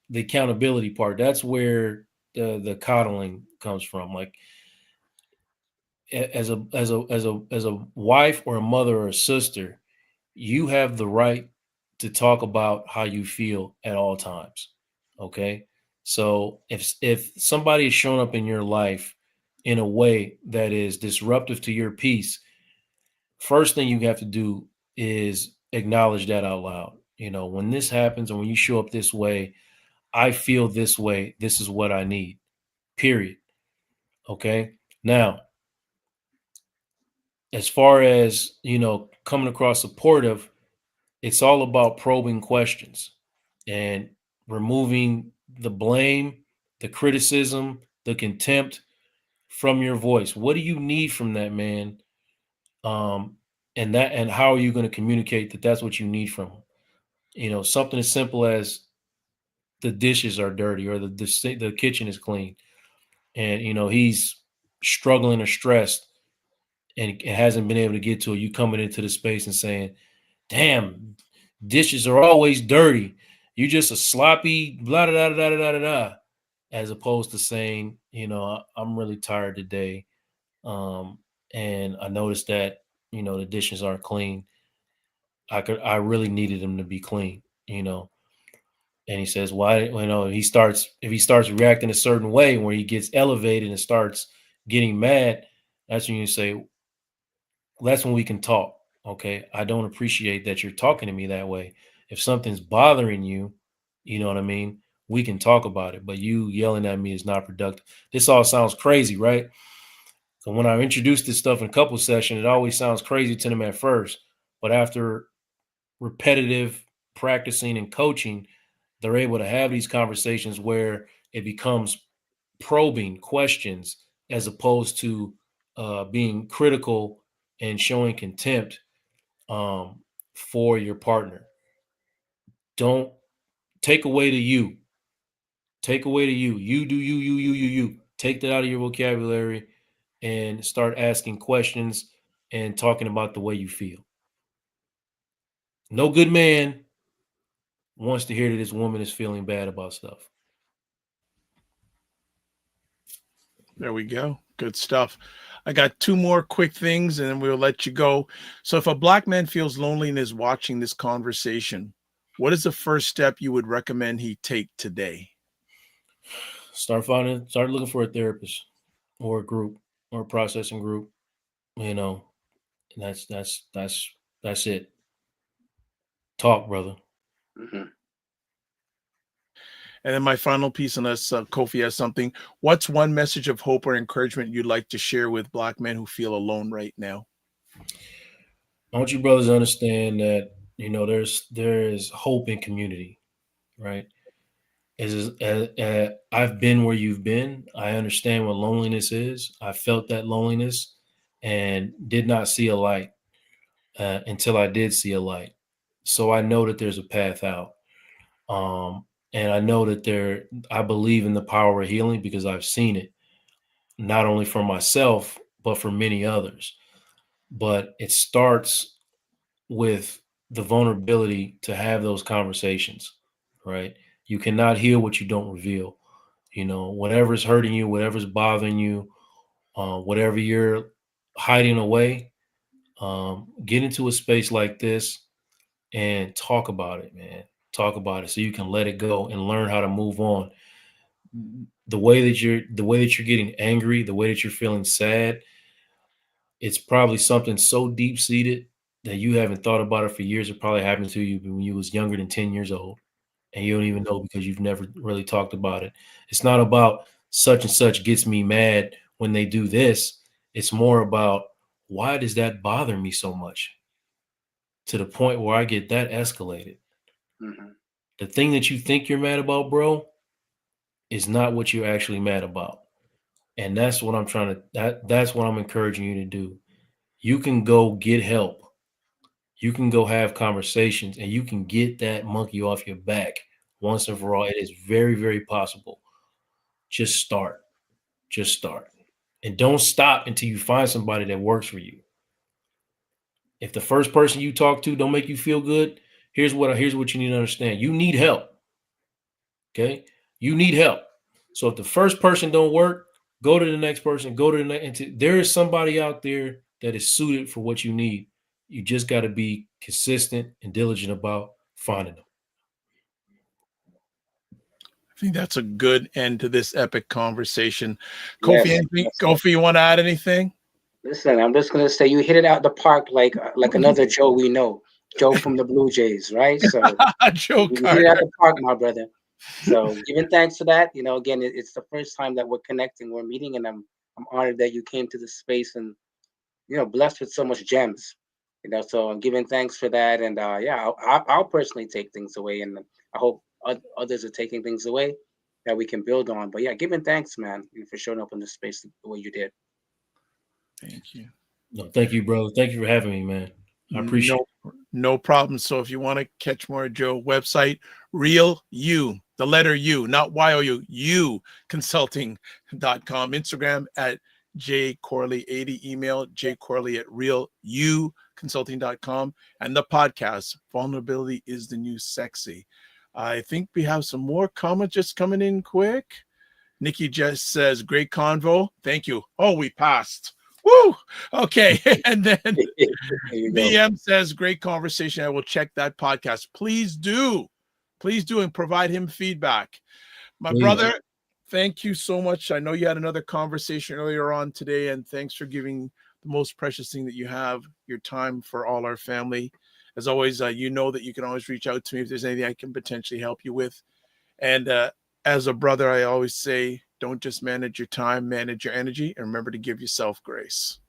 the accountability part. That's where the coddling comes from. Like as a wife or a mother or a sister, you have the right to talk about how you feel at all times. Okay. So if somebody is showing up in your life in a way that is disruptive to your peace, first thing you have to do is acknowledge that out loud. You know, when this happens and when you show up this way, I feel this way. This is what I need. Period. Okay. Now, as far as, coming across supportive, it's all about probing questions and removing the blame, the criticism, the contempt from your voice. What do you need from that man? And how are you going to communicate that that's what you need from him? Something as simple as the dishes are dirty or the kitchen is clean, and he's struggling or stressed and hasn't been able to get to it. You coming into the space and saying, "Damn, dishes are always dirty. You just a sloppy blah da da da da da da da," as opposed to saying, I'm really tired today, and I noticed that the dishes aren't clean. I really needed them to be clean, And he says, why, if he starts reacting a certain way where he gets elevated and starts getting mad, that's when you say, that's when we can talk. Okay. I don't appreciate that you're talking to me that way. If something's bothering you, you know what I mean? We can talk about it, but you yelling at me is not productive. This all sounds crazy, right? So when I introduce this stuff in couple session, it always sounds crazy to them at first, but after repetitive practicing and coaching, they're able to have these conversations where it becomes probing questions as opposed to being critical and showing contempt for your partner. Don't take away the you. Take away the you. You do you, you, you, you, you. Take that out of your vocabulary and start asking questions and talking about the way you feel. No good man wants to hear that his woman is feeling bad about stuff. There we go. Good stuff. I got two more quick things and then we'll let you go. So, if a black man feels lonely and is watching this conversation, what is the first step you would recommend he take today? Start looking for a therapist or a group or a processing group. And that's it. Talk, brother. Mm-hmm. And then my final piece, unless Kofi has something, what's one message of hope or encouragement you'd like to share with black men who feel alone right now? I want you brothers to understand that there is hope in community, right? I've been where you've been. I understand what loneliness is. I felt that loneliness and did not see a light until I did see a light. So I know that there's a path out. And I know that I believe in the power of healing because I've seen it, not only for myself, but for many others. But it starts with the vulnerability to have those conversations, right? You cannot heal what you don't reveal. Whatever's hurting you, whatever's bothering you, whatever you're hiding away, get into a space like this and talk about it, man. Talk about it so you can let it go and learn how to move on. The way that you're getting angry, the way that you're feeling sad, it's probably something so deep seated that you haven't thought about it for years. It probably happened to you when you was younger than 10 years old, and you don't even know because you've never really talked about it. It's not about such and such gets me mad when they do this. It's more about, why does that bother me so much to the point where I get that escalated? Mm-hmm. The thing that you think you're mad about, bro, is not what you're actually mad about. And that's what that's what I'm encouraging you to do. You can go get help. You can go have conversations and you can get that monkey off your back once and for all. It is very, very possible. Just start. Just start. And don't stop until you find somebody that works for you. If the first person you talk to don't make you feel good, here's what you need to understand. You need help. Okay. You need help. So if the first person don't work, go to the next person, go to the next. There is somebody out there that is suited for what you need. You just got to be consistent and diligent about finding them. I think that's a good end to this epic conversation. Yes, Kofi, you want to add anything? Listen, I'm just gonna say you hit it out the park like another Joe we know, Joe from the Blue Jays, right? So Joe you hit it out Carter. the park, my brother. So giving thanks for that. Again, it's the first time that we're connecting, we're meeting, and I'm honored that you came to this space and blessed with so much gems. So I'm giving thanks for that, and yeah, I'll personally take things away, and I hope others are taking things away that we can build on. But yeah, giving thanks, man, for showing up in this space the way you did. Thank you. No, thank you, bro. Thank you for having me, man. I appreciate it. No problem. So if you want to catch more of Joe, website Real You, the letter U, not YOU, consulting.com, Instagram at jcorley80, email jcorley at realuconsulting.com, and the podcast, Vulnerability is the New Sexy. I think we have some more comments just coming in quick. Nikki just says, great convo. Thank you. Oh, we passed. Woo! Okay. And then BM says, great conversation. I will check that podcast. Please do. Please do, and provide him feedback. My brother, thank you so much. I know you had another conversation earlier on today, and thanks for giving the most precious thing that you have, your time, for all our family. As always, you know that you can always reach out to me if there's anything I can potentially help you with. And as a brother, I always say, don't just manage your time, manage your energy, and remember to give yourself grace.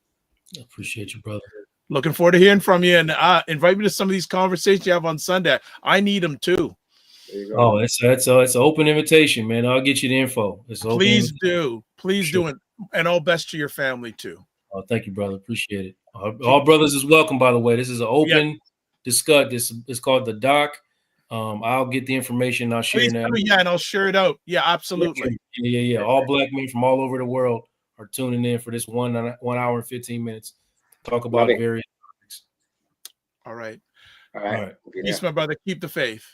I appreciate you, brother. Looking forward to hearing from you, and invite me to some of these conversations you have on Sunday. I need them too. Oh, it's an open invitation, man. I'll get you the info. Please do. Please do it. And all best to your family too. Oh, thank you, brother. Appreciate it. All brothers is welcome, by the way. This is an open discuss. This is called the doc. I'll get the information. I'll share that. Yeah, and I'll share it out. Yeah, absolutely. Yeah. All black men from all over the world are tuning in for this 1 hour and 15 minutes to talk about various topics. All right. Peace, my brother. Keep the faith.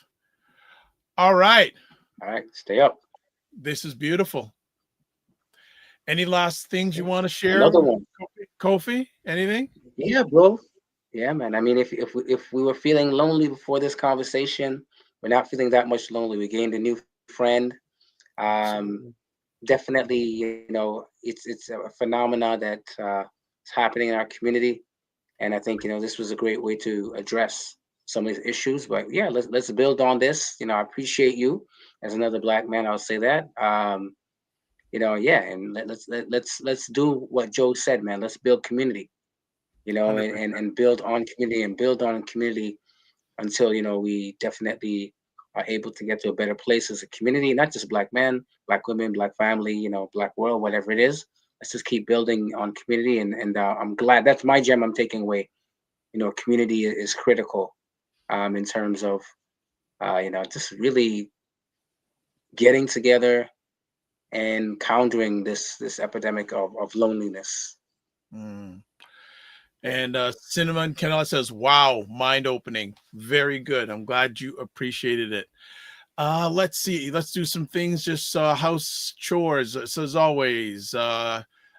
All right. Stay up. This is beautiful. Any last things you want to share? Another one. Kofi, anything? Yeah, bro. Yeah, man. I mean, if we were feeling lonely before this conversation, we're not feeling that much lonely. We gained a new friend. Definitely, it's a phenomena that is happening in our community, and I think this was a great way to address some of these issues. But yeah, let's build on this. I appreciate you as another black man. I'll say that. And let's do what Joe said, man. Let's build community. And build on community until we definitely are able to get to a better place as a community, not just black men, black women, black family, black world, whatever it is. Let's just keep building on community, and I'm glad that's my gem I'm taking away. Community is critical in terms of just really getting together and countering this epidemic of loneliness. And Cinnamon Canela says, wow, mind-opening. Very good. I'm glad you appreciated it. Let's see. Let's do some things, just house chores. So as always,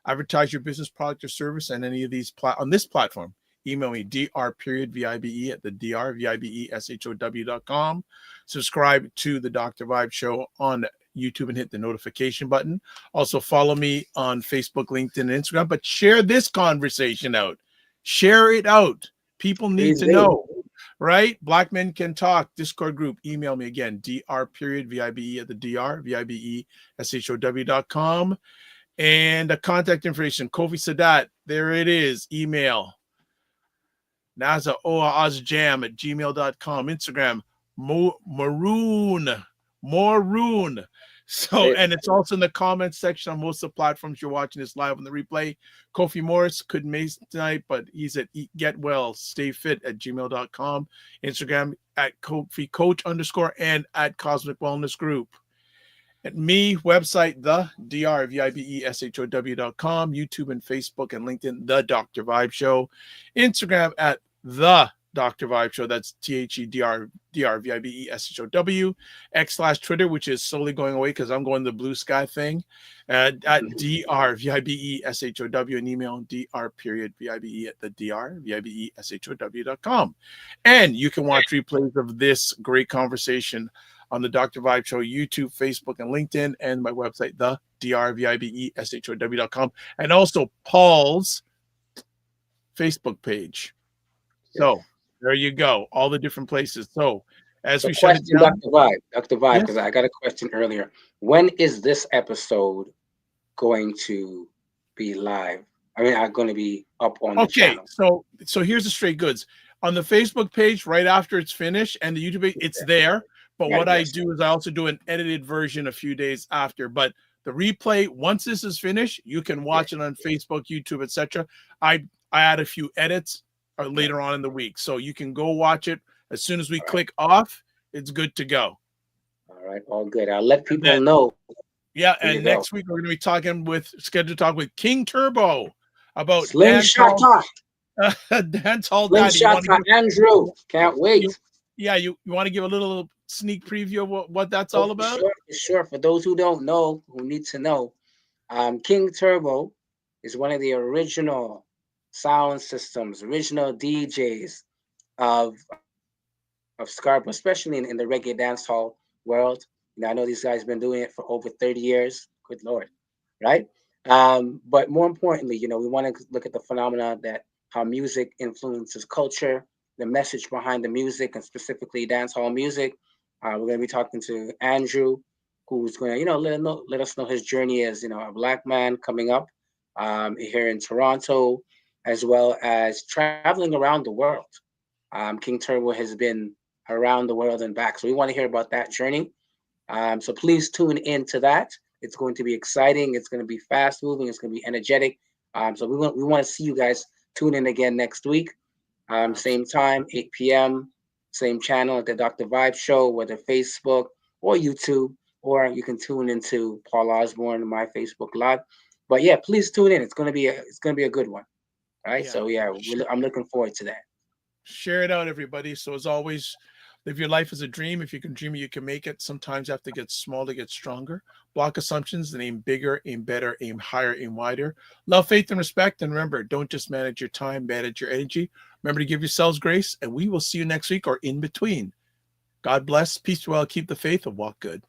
advertise your business, product, or service on any of these on this platform. Email me, dr.vibe at the drvibeshow.com. Subscribe to the Dr. Vibe Show on YouTube and hit the notification button. Also follow me on Facebook, LinkedIn, and Instagram, but share this conversation out. Share it out. People need to know, right? Black Men Can Talk Discord group. Email me again, dr.vibe at the drvibeshow.com. And the contact information, Kofi Sadat. There it is. Email nazaoazjam@gmail.com. Instagram, Maroon. So, and it's also in the comments section on most of the platforms you're watching this live on the replay. Kofi Morris couldn't make tonight, but he's at getwellstayfit@gmail.com. Instagram at Kofi Coach _ and at Cosmic Wellness Group. At me, website, the drvibeshow.com, YouTube and Facebook and LinkedIn, The Dr. Vibe Show. Instagram at The Dr. Vibe Show. That's THEDRVIBESHOW. X/Twitter, which is slowly going away because I'm going the blue sky thing. At DRVIBESHOW, and email DR.VIBE at the DRVIBESHOW.com. And you can watch replays of this great conversation on the Dr. Vibe Show YouTube, Facebook, and LinkedIn, and my website, the DRVIBESHOW.com, and also Paul's Facebook page. So there you go, all the different places. So as we shut it down, Dr. Vibe, because I got a question earlier. When is this episode going to be live? I mean, I'm going to be up on the channel. So here's the straight goods. On the Facebook page, right after it's finished, and the YouTube page, it's there. But what I do is I also do an edited version a few days after. But the replay, once this is finished, you can watch it on Facebook, YouTube, etc. I add a few edits later on in the week, so you can go watch it as soon as we click off. It's good to go. All right, all good. I'll let people know. Yeah, and next week we're going to be scheduled to talk with King Turbo about Slingshot dancehall daddy. Andrew, can't wait. You want to give a little sneak preview of what that's all about? Sure. For those who don't know, who need to know, King Turbo is one of the original sound systems, original DJs of Scarborough, especially in the reggae dancehall world. I know these guys have been doing it for over 30 years. Good Lord, right? But more importantly, we want to look at the phenomena that how music influences culture, the message behind the music, and specifically dancehall music. We're going to be talking to Andrew, who's going to, let us know his journey as, a Black man coming up here in Toronto, as well as traveling around the world. King Turbo has been around the world and back. So we want to hear about that journey. So please tune in to that. It's going to be exciting. It's going to be fast moving. It's going to be energetic. So we want to see you guys tune in again next week. Same time, 8 p.m., same channel at the Dr. Vibe Show, whether Facebook or YouTube, or you can tune into Paul Osborne, my Facebook Live. But yeah, please tune in. It's gonna be a good one. All right. So I'm looking forward to that. Share it out, everybody. So as always, live your life as a dream. If you can dream it, you can make it. Sometimes you have to get small to get stronger. Block assumptions and aim bigger, aim better, aim higher, aim wider. Love, faith, and respect. And remember, don't just manage your time, manage your energy. Remember to give yourselves grace, and we will see you next week or in between. God bless. Peace, well, keep the faith, and walk good.